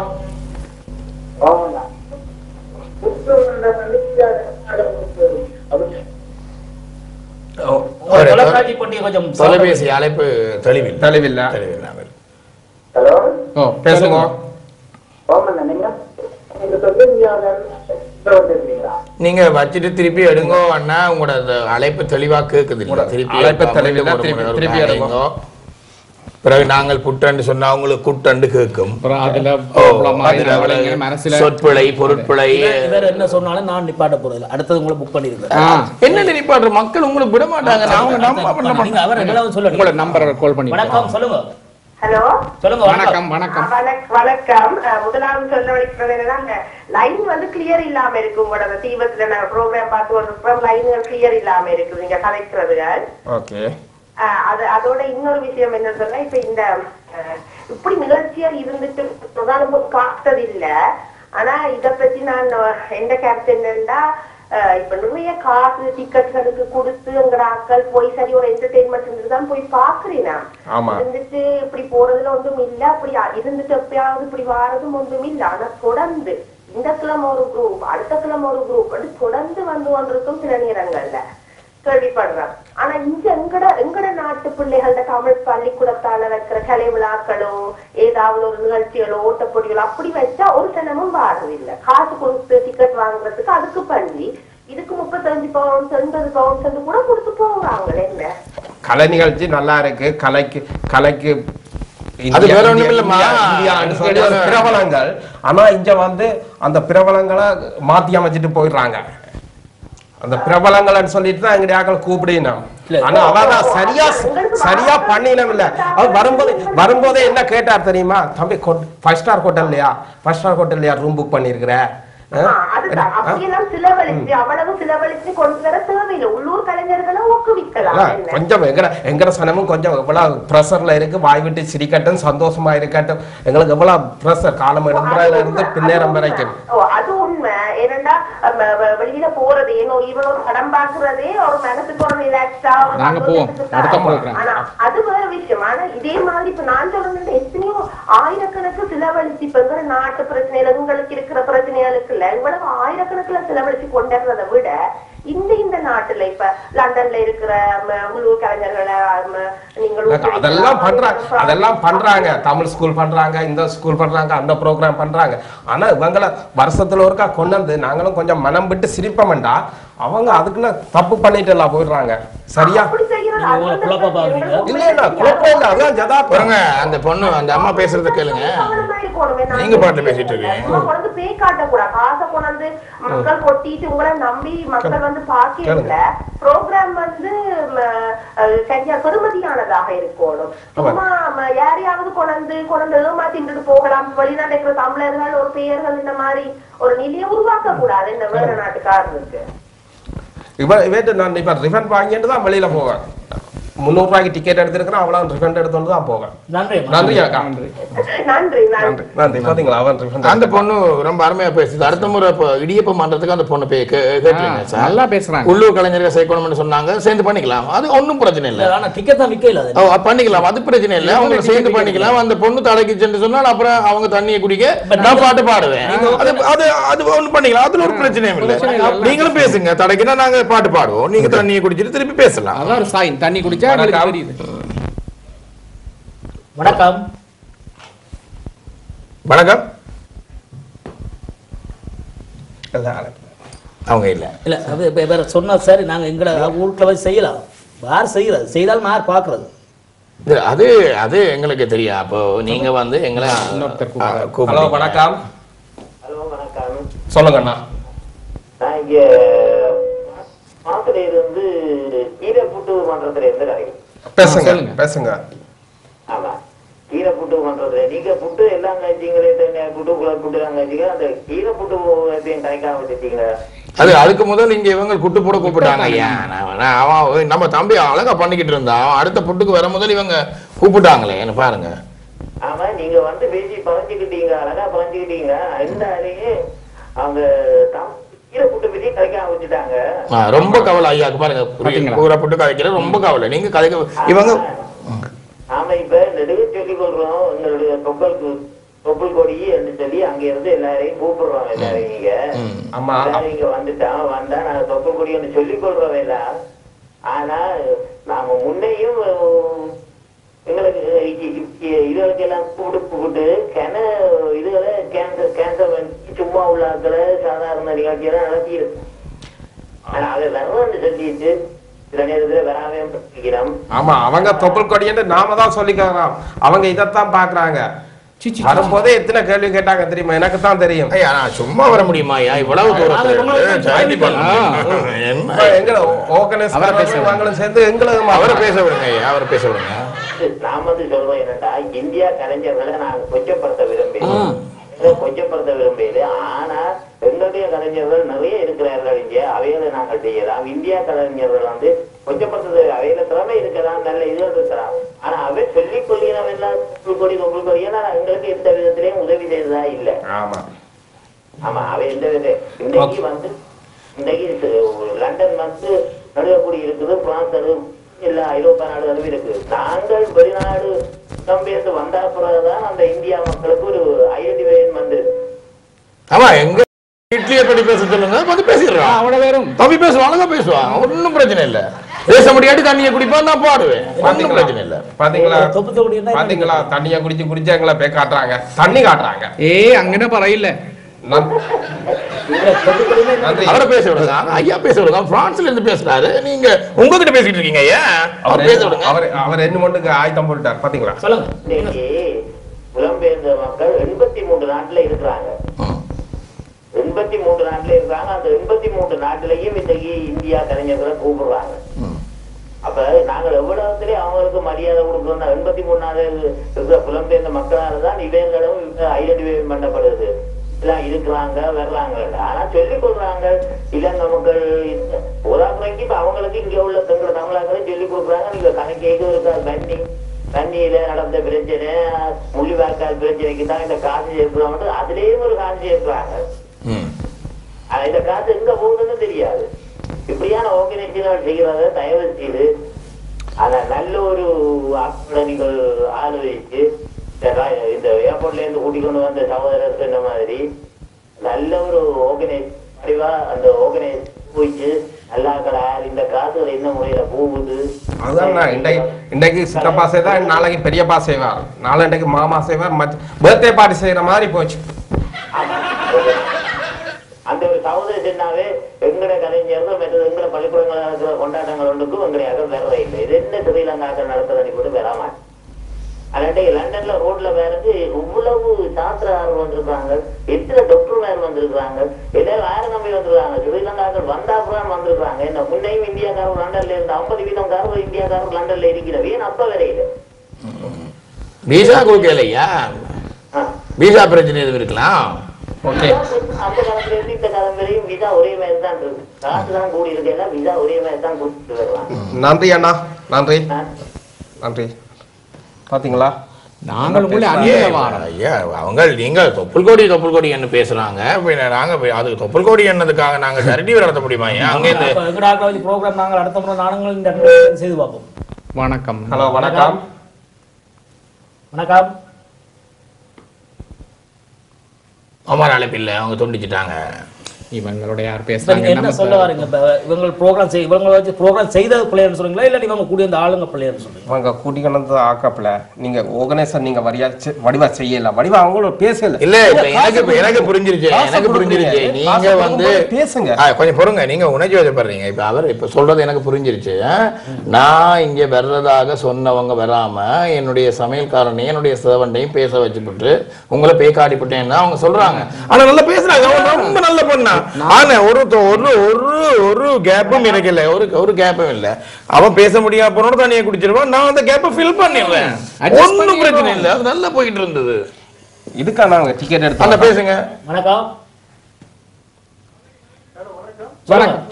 தொலைபேசி அழைப்பு தெளிவில்லை. பேசுங்க. நீங்க வச்சுட்டு திருப்பி எடுங்க அண்ணா. உங்களோட அழைப்பு தெளிவா கேக்குது. திருப்பி எடுங்க. பிறகு நாங்கள் புட்டண்டு சொன்னா உங்களுக்கு குட்டண்டு கேட்கும். சொற்பிழை பொருட்பிழை என்ன சொன்னாலும் நான் நிப்பாட்ட போறதில்லை. அடுத்தது உங்களை புக் பண்ணிருக்கேன். என்ன நிப்பாட்டு மக்கள் உங்களுக்கு விட மாட்டாங்க. வணக்கம் சொல்லுங்க. ஹலோ சொல்லுங்க. வணக்கம் வணக்கம் வணக்கம். முதலாவது சொல்ல வைக்கிறது லைன் கிளியர் இல்லாம இருக்கு. உங்களோட தீபத்துல ப்ரோக்ராம் பார்த்து ஒரு லைன்கள் கிளியர் இல்லாம இருக்கு நீங்க கலைக்கிறதுகள். ஓகே. அதோட இன்னொரு விஷயம் என்ன சொன்னா இப்ப இந்த இப்படி நிகழ்ச்சியா இருந்துட்டு காத்தது இல்ல. ஆனா இத பத்தி நான் எந்த கருத்து என்னன்னா இப்ப நிறைய காசு டிக்கெட்களுக்கு கொடுத்து எங்கட ஆட்கள் போய் சரி ஒரு என்டர்டெயின்மெண்ட் தான் போய் பாக்குறேன். இருந்துட்டு இப்படி போறதுல ஒன்றும் இல்ல. அப்படி இருந்துட்டு எப்பயாவது இப்படி வாரதும் ஒன்றும் இல்ல. ஆனா தொடர்ந்து இந்த கிழமை ஒரு குரூப் அடுத்த கிழமை ஒரு குரூப் தொடர்ந்து வந்து கொண்டிருக்கும் சில நேரங்கள்ல கேள்விப்படுறேன். ஆனா இங்க எங்கட நாட்டு பிள்ளைகள தமிழ் பள்ளிக்கூடத்தால வைக்கிற கலை விழாக்களோ ஏதாவது ஒரு நிகழ்ச்சிகளோ ஓட்டப்போட்டிகளோ அப்படி வச்சா ஒரு சனமும் வாரதில்லை. காசு கொடுத்து டிக்கெட் வாங்குறதுக்கு அதுக்கு பண்ணி இதுக்கு 35 பவுன்ஸ் 80 பவுன்ஸ் கூட கொடுத்து போவாங்க. என்ன கலை நிகழ்ச்சி நல்லா இருக்கு. கலைக்கு பிரபலங்கள். ஆனா இங்க அந்த பிரபலங்களை மாத்தி அமைச்சிட்டு போயிடுறாங்க. அந்த பிரபலங்கள் சொல்லிட்டு தான் எங்க ஆக்கள் கூப்பிடணும். ஆனா அவதான் சரியா பண்ணினோம் இல்ல. அவர் வரும்போதே என்ன கேட்டார் தெரியுமா? தம்பி 5 ஸ்டார் ஹோட்டல்லையா ரூம் புக் பண்ணிருக்கிற? கொஞ்சம் எங்கட சனமும் கொஞ்சம் எவ்வளவு பிரஷர்ல இருக்கு. வாய் விட்டு சிரிக்கட்டும், சந்தோஷமா இருக்கட்டும். எங்களுக்கு எவ்வளவு பிரஷர் காலம் எழுந்துறதுல இருந்து பின்னேறம் வரைக்கும். அது உண்மை. ஏன்னா வெளியில போறது ஏனோ இவ்வளவு படம் பாக்குறதே ஒரு மனசுக்கு ஒரு ரிலாக்ஸா அது வேற விஷயம். ஆனா இதே மாதிரி இப்ப நான் சொல்றது எத்தனையோ ஆயிரக்கணக்கு செலவழிச்சு இப்ப நாட்டு பிரச்சனைகள் உங்களுக்கு இருக்கிற பிரச்சனைகளுக்கு இல்ல இவ்வளவு ஆயிரக்கணக்குல செலவழிச்சு கொண்டாடுறதை விட இந்த நாட்டுல இப்ப லண்டன்ல இருக்கிற உள்ளூர் கலைஞர்களை அதெல்லாம் பண்றாங்க. தமிழ் ஸ்கூல் பண்றாங்க, இந்த ஸ்கூல் பண்றாங்க, அந்த ப்ரோக்ராம் பண்றாங்க. ஆனா இவங்களை வருஷத்துல ஒருக்கா கொண்டு வந்து நாங்களும் கொஞ்சம் மனம் விட்டு சிரிப்போம்டா, அவங்க அதுக்குள்ள தப்பு பண்ணிட்டு எல்லாம் போயிடுறாங்க. சரியா? அந்த பொண்ணு அந்த அம்மா பேசுறத கேளுங்க. நீங்க பாட்டு பேசிட்டு இருக்கீங்க. மக்கள் கொட்டிட்டு உங்களை நம்பி மக்கள் வந்து பாக்கல. ப்ரோக்ராம் வந்து சரியா பெருமதியானதாக இருக்கணும். சும்மா யாரையாவது கொண்டு ஏமாத்திட்டு போகலாம். வெளிநாட்டு இருக்கிற தமிழர்கள் ஒரு பெயர்கள் இந்த மாதிரி ஒரு நிலையை உருவாக்க கூடாது இந்த வேற நாட்டுக்காரருக்கு. நான் இப்ப ரிஃபண்ட் வாங்கிட்டு தான் வெளியில போவேன். 300 ரூபாய்க்கு டிக்கெட் எடுத்திருக்கிறேன், அவ்வளவு ரிஃபண்ட் எடுத்துட்டு தான் போவேன். நன்றி அக்கா. நன்றி. பாத்தீங்களா அவன் ரிஃபண்ட். அந்த பொண்ணு ரொம்ப அருமையா பேசுது. அடுத்த முறை இடியப்பம் பண்றதுக்கு அந்த பொண்ணு கேட்டுருங்க சார். நல்லா பேசுறாங்க. உள்ளூர் கலைஞர்கள் சேர்க்கணும்னு சொன்னாங்க. சேர்ந்து பண்ணிக்கலாம், அது ஒன்னும் பிரச்சனை இல்லை. ஆனா டிக்கெட் தான் விக்கல. பண்ணிக்கலாம், அது பிரச்சனை இல்லை. அவங்க சேர்ந்து பண்ணிக்கலாம். அந்த பொண்ணு தலைக்கு சென்று சொன்னால் அப்புறம் அவங்க தண்ணியை குடிக்க நான் பாட்டு பாடுவேன். அது ஒண்ணு பண்ணிக்கலாம், அதுல ஒரு பிரச்சனையும் இல்லை. நீங்களும் பேசுங்க, தடைக்குன்னா நாங்க பாட்டு பாடுவோம், நீங்க தண்ணியை குடிச்சிட்டு திருப்பி பேசலாம். அதான் ஒரு சாயின். தண்ணி குடிச்சா வணக்கம். வணக்கம். அவங்க இல்ல இல்ல வேற சொன்னா சரி, நாங்க எங்கட ஊருக்குள்ள போய் செய்யலாம். யார் செய்யறது, செய்தாலும் யார் பாக்குறது, அது அது எங்களுக்கு தெரியும். அப்போ நீங்க வந்து எங்களை ஹலோ வணக்கம். ஹலோ வணக்கம். சொல்லுங்க அண்ணா. நான் இங்க மாத்திரை இருந்து கீரை புட்டு மன்றத்துல இருந்து கிடைக்கும். பேசுங்க பேசுங்க. ஆமா, கீரை புட்டு மன்றத்துல நீங்க புட்டு எல்லாம் காய்ச்சிங்களே, புட்டு புட்டு எல்லாம் காய்ச்சிங்க. அந்த கீரை புட்டு கிடைக்காம வச்சுட்டீங்களா? அது அதுக்கு முதல் இங்க இவங்க குட்டு போட கூப்பிட்டாங்க. அவன் நம்ம தம்பி அழகா பண்ணிக்கிட்டு இருந்தா, அவன் அடுத்த புட்டுக்கு வர முதல் இவங்க கூப்பிட்டாங்களே என்ன பாருங்க. ஆமா, நீங்க வந்து பேசி பறஞ்சுக்கிட்டீங்க, அழகா பறஞ்சுக்கிட்டீங்க. இந்த அறையே அவங்க கீரை புட்டு பத்தி கதைக்காம வச்சுட்டாங்க. ரொம்ப கவலை ஐயாக்கு பாருங்க, பூரா புட்டு கதைக்கிற ரொம்ப கவலை. நீங்க கதைக்க இவங்க. ஆமா, இப்ப நெடுக சொல்லி கொள்றோம் எங்களுடைய தொப்புள் கொடி என்று சொல்லி அங்க இருந்து எல்லாரையும் கூப்பிடுறோம். எல்லாரையும் இங்க வந்துட்டான் வந்தா நாங்க தொப்புள் கொடி என்று சொல்லிக் கொள்றோம் எல்லாம். ஆனா நாம முன்னையும் எங்களுக்கு இதுகளுக்கெல்லாம் கூப்பிட்டு இதுகளை கேன்சர் சும்மா உள்ளாக்களை சாதாரண நிகழ்ச்சியெல்லாம் நடத்தியிருக்கு. ஆனா அதை வரணும்னு சொல்லிட்டு சில நேரத்துல வராமே படிக்கிறோம். ஆமா, அவங்க தொப்புள் கொடின்னு நாம தான் சொல்லிக்கலாம். அவங்க இதைத்தான் பாக்குறாங்க. வரும்போதே எத்தனை கேள்வி கேட்டாங்க தெரியுமா? எனக்கு தான் தெரியும். சும்மா வர முடியுமா இவ்வளவு சேர்ந்து எங்களுக்கு அவரை பேச விடுங்க, அவரை பேச விடுங்க. நாம வந்து சொல்றோம் என்னன்னா, இந்தியா கலைஞர்களை நாங்க கொச்சப்படுத்த விரும்பல. ஆனா எங்களுடைய கலைஞர்கள் நிறைய இருக்கிறார்கள் இங்க. அவையில நாங்கள் செய்யலாம். இந்தியா கலைஞர்கள் வந்து கொச்சப்படுத்த அவையில திறமை இருக்கலாம், நல்ல இதுகள் இருக்கலாம். ஆனா அவை சொல்லிக் கொள்கிறோம் எல்லாம் தொப்புள் கொடி ஏன்னா எங்களுக்கு எந்த விதத்திலையும் உதவி செய்ததா இல்ல. ஆமா, அவை எந்த வித இன்றைக்கு வந்து இன்றைக்கு லண்டன் வந்து நடுவக்கூடி இருக்குது, பிரான்ஸ் எல்லா ஐரோப்பா நாடுகளும் இருக்கு. நாங்கள் வெளிநாடு நம்பியிருந்து வந்தா பிறகுதான் அந்த இந்தியா மக்களுக்கு ஒரு ஐடென்டிஃபை வந்து. ஆமா, எங்க இட்லியை பத்தி பேச சொல்லுங்க, கொஞ்சம் பேசிடுறான். அவ்வளவு பேரும் தம்பி பேசுவான், அழகா பேசுவான், ஒன்னும் பிரச்சனை இல்ல. பேச முடியாட்டி தண்ணியை குடிப்பான், நான் பாடுவேன், ஒன்னும் பிரச்சனை இல்ல. பாத்தீங்களா தண்ணியை குடிச்சு எங்களை போய் காட்டுறாங்க, தண்ணி காட்டுறாங்க. அங்கே பறையில அவரை பேச விடுங்க, ஐயா பேச விடுங்க. பிரான்ஸ்ல இருந்து பேசுறாரு, நீங்க உங்ககிட்ட பேசிட்டு இருக்கீங்க. அவர் பேச விடுங்க. அவர் என்ன மட்டும் ஆயுதம் போட்டுட்டார். பாத்தீங்களா, புலம்பெயர்ந்த மக்கள் 83 நாட்டுல இருக்கிறாங்க. 83 நாட்டுல இருக்காங்க. அந்த 83 நாட்டிலையும் இன்னைக்கு இந்தியா கலைஞர்களை கூப்பிடுறாங்க. அப்ப நாங்கள் எவ்வளவுத்திலே அவங்களுக்கு மரியாதை கொடுக்கணும். 83 நாடு இருக்கிற புலம்பெயர்ந்த மக்களால்தான் இவங்களும் ஐடென்டிஃபை பண்ணப்படுது. எல்லாம் இருக்கிறாங்க வர்றாங்க. ஆனா சொல்லிக் கொள்றாங்க இலங்கை மக்கள் உதாரணக்கு இப்ப அவங்களுக்கு இங்க உள்ள தங்களை தமிழாக்களும் சொல்லிக் கொடுக்குறாங்க. நீங்க கணக்கேக்கு இருக்கா தண்ணியில நடந்த பிரச்சனை, முள்ளிவாய்க்கால் பிரச்சனைக்கு தான் இந்த காசு சேர்க்கிறாங்க. அதுலயும் ஒரு காசு சேர்க்கிறாங்க. இந்த காசு எங்க போகுதுன்னு தெரியாது. இப்படியான ஆர்கனைசேஷன் செய்கிறத தயவு செய்து அத நல்ல ஒரு ஆக்களை நீங்கள் ஆதரிச்சு இந்த ஏர்போர்ட்ல இருந்து கூட்டிக்கொண்டு வந்த சகோதரர் சொன்ன மாதிரி நல்ல ஒரு ஆர்கனைஸ் அந்த ஆர்கனைஸ் போயிட்டு அல்லாக்கள் யார் இந்த காசுகள் என்ன முறையில போகுது? அதுதான் இன்றைக்கு சித்தப்பா செய்வார், நாளைக்கு பெரியப்பா செய்வார், நாளைக்கு மாமா செய்வார், பர்த்டே பார்ட்டி செய்யற மாதிரி போச்சு. அந்த ஒரு சகோதரி சொன்னாவே எங்கட கலைஞர்கள் மற்றது எங்கட பள்ளிக்கூடங்கள் நடக்கிற கொண்டாட்டங்கள் ஒன்றுக்கும் எங்களுடைய அகம் வேறவே இல்லை. இது என்ன ஸ்ரீலங்காக்கள் நடத்துறதை கூட பெறாம அல்லாட்டி லண்டன்ல ரோட்ல வேறது இவ்வளவு சாஸ்திரர்கள் வந்திருக்காங்க, எத்தனை டாக்டர் மேல் வந்திருக்காங்க, எல்லாரும் வேற நம்பி வந்திருக்காங்க. ஸ்ரீலங்காக்கள் வந்தாப்புறம் வந்திருக்காங்க. என்ன முன்னையும் இந்தியாக்காரர் லண்டன்ல இருந்து 50% இந்தியாக்காரர் லண்டன்ல இருக்கிறது. ஏன் அப்ப வரையில வீசா கொடுக்கலையா? வீசா பிரச்சனை எதுவும் இருக்கலாம். அந்த காலத்துல இருந்து இந்த காலம் வரையும் விசா ஒரே மாதிரி தான் இருக்கு. காசு தான் கூடி இருக்கா, விசா ஒரே மாதிரி தான் கூட்டிட்டு வரலாம். நன்றி அண்ணா, நன்றி நன்றி. பாத்தீங்களா நாங்கள் அவங்க நீங்க தொப்புள் கோடி என்ன பேசுறாங்க, நாங்க அதுக்கு தொப்புள் கோடி என்னதுக்காக நாங்க சரிடி நடத்த முடியுமா? அங்க இந்த ப்ரோக்ராம் நாங்கள் அடுத்த முறை நானுங்களும் இந்த செய்து பார்ப்போம். வணக்கம். ஹலோ வணக்கம். வணக்கம். அம்மா அழைப்பு இல்லை, அவங்க துண்டிச்சிட்டாங்க. இவங்களோட யார் பேசுறாங்க என்ன சொல்ல வரீங்க? இவங்க ப்ரோக்ராம் இவங்க வச்சு ப்ரோக்ராம் செய்த பிள்ளைன்னு சொல்றீங்களா இல்ல இவங்க கூடி அந்த ஆளுங்க பிள்ளைன்னு சொல்றீங்க? இவங்க கூட்டி கொண்டு ஆக்கப்பல நீங்க ஆர்கனைசர் நீங்க வடிவா செய்யல, வடிவா அவங்களோட பேசல. இல்ல எனக்கு புரிஞ்சிருச்சு, நீங்க வந்து பேசுங்க, கொஞ்சம் பொறுங்க. நீங்க உணர்ச்சி வசப்படுறீங்க. இப்ப அவர் இப்ப சொல்றது எனக்கு புரிஞ்சிருச்சு. நான் இங்க வர்றதாக சொன்னவங்க வராம என்னுடைய சமையல்காரனையும் என்னுடைய சேவண்டையும் பேச வச்சுட்டு உங்களை பேக்காடிப்பட்டேன்னா அவங்க சொல்றாங்க. ஆனா நல்லா பேசுறாங்க, ரொம்ப நல்ல பொண்ணா. ஆனா ஒரு கேப்பும் எனக்கு இல்ல, ஒரு கேப்பும் இல்ல. அவன் பேச முடியாம போனோட தனியா குடிச்சிருவான், நான் அந்த கேப்பை ஃபில் பண்ணிடுறேன். ஒன்னும் பிரச்சனை இல்ல, அது நல்லா போயிட்டு இருந்தது. இதுக்கான அவங்க டிக்கெட் எடுத்து அந்த பேசுங்க. வணக்கம். வணக்கம்.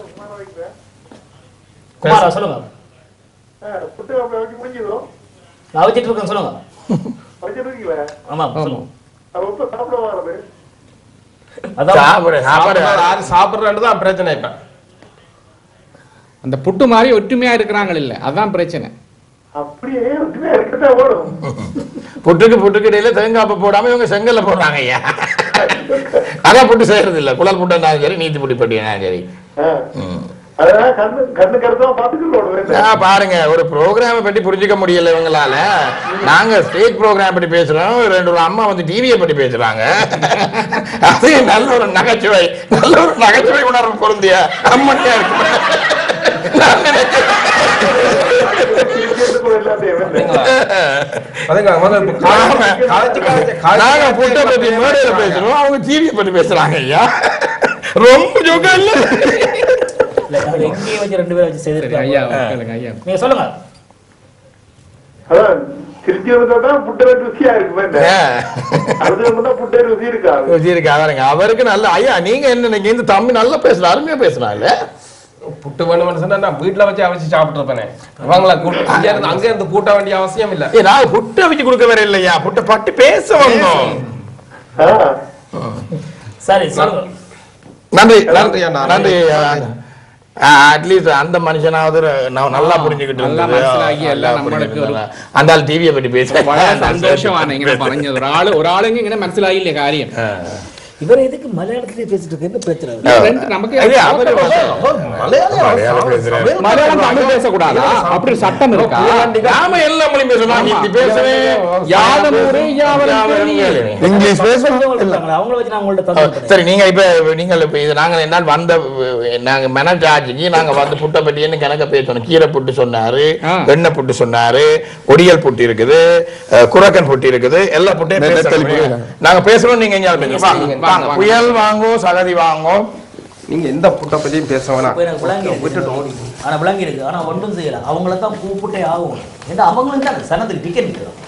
குமாரா சொல்லுங்க. நான் வச்சிட்டு இருக்கேன், சொல்லுங்க. ஆமா சொல்லுங்க. சாப்பிடுறதுதான் பிரச்சனை. இப்ப அந்த புட்டு மாதிரி ஒற்றுமையா இருக்கிறாங்க இல்ல, அதான் பிரச்சனை. புட்டுக்கு இடையில தேங்காய் போடாம இவங்க செங்கல்ல போடுறாங்க ஐயா. அதான் புட்டு செய்யறது இல்ல. குழல் புட்டு சரி, நீத்தி புட்டி பட்டியா சரி. பாருங்க, ஒரு ப்ரோக்ராம பத்தி புரிஞ்சுக்க முடியல இவங்களால. நாங்க ஸ்டேட் ப்ரோக்ராம் பத்தி பேசுறோம், ரெண்டு அம்மா வந்து டிவியை பத்தி பேசுறாங்க. அது நல்ல ஒரு நகைச்சுவை உணர்வு பொருந்திய அம்மனியா இருக்கு. நாங்க புட்டை பத்தி மேடையில பேசுறோம், அவங்க டிவியை பத்தி பேசுறாங்க ஐயா. ரொம்ப ஜோக்கா இல்ல. எங்கேயும் வச்சு ரெண்டு பேரும் வச்சு செய்திருக்காங்க. ஐயா நீங்க சொல்லுங்க. அவருக்கு நல்ல ஐயா. நீங்க என்ன இந்த தம்பி நல்லா பேசுற, அருமையா பேசுறாங்க. புட்டு வேணும்னு சொன்னா நான் வீட்டுல வச்சு அவிச்சு சாப்பிட்டு இருப்பேன். இவங்கள அங்க இருந்து கூட்ட வேண்டிய அவசியம் இல்ல. நான் புட்டு அவிச்சு கொடுக்க வேற இல்லையா, புட்டை பட்டு பேச வந்தோம். சரி சொல்லுங்க. நன்றி நன்றி. அட்லீஸ்ட் அந்த மனுஷனாவது நல்லா புரிஞ்சுக்கிட்டு அந்த ஆள் டிவியை பற்றி பேச சந்தோஷமான പറഞ്ഞത് ஒரு ஆளுங்க இങ്ങനെ മനസ്സിലായില്ലേ കാര്യം. இவர் எதுக்கு மலையாளத்திலே பேசிட்டு இருக்கு? என்ன பிரச்சனை? நமக்கு மலையாளம் தமிழ் பேசக்கூடாதா அப்படி சட்டம் இருக்கா? நாம எல்லா மொழியும் பேசணும். ஹிந்தி பேசுறேன், இங்கிலீஷ் பேசுறோம். அவங்கள வச்சு நான் உங்கள்ட்ட சரி, நீங்க இப்ப இது நாங்க என்னால் வந்த நாங்க மெனட் ஆட்சிக்கு நாங்க வந்து புட்டை பற்றி கணக்க பேசணும். கீரை புட்டு சொன்னாரு, வெண்ணெய் புட்டு சொன்னாரு, ஒடியல் புட்டு இருக்குது, குரக்கன் புட்டு இருக்குது, எல்லா புட்டையும் நாங்க பேசுறோம். நீங்க எங்கேயாவது புயல் வாங்கோ, சகதி வாங்கோ. நீங்க எந்த புட்டை பத்தியும் பேச வேணாம். ஆனா விளங்கி இருக்கு. ஆனா ஒன்றும் செய்யல. அவங்கள தான் கூப்பிட்டே ஆகும். அவங்களுக்கு தான் சனத்துக்கு டிக்கெட் நிற்கிறோம்.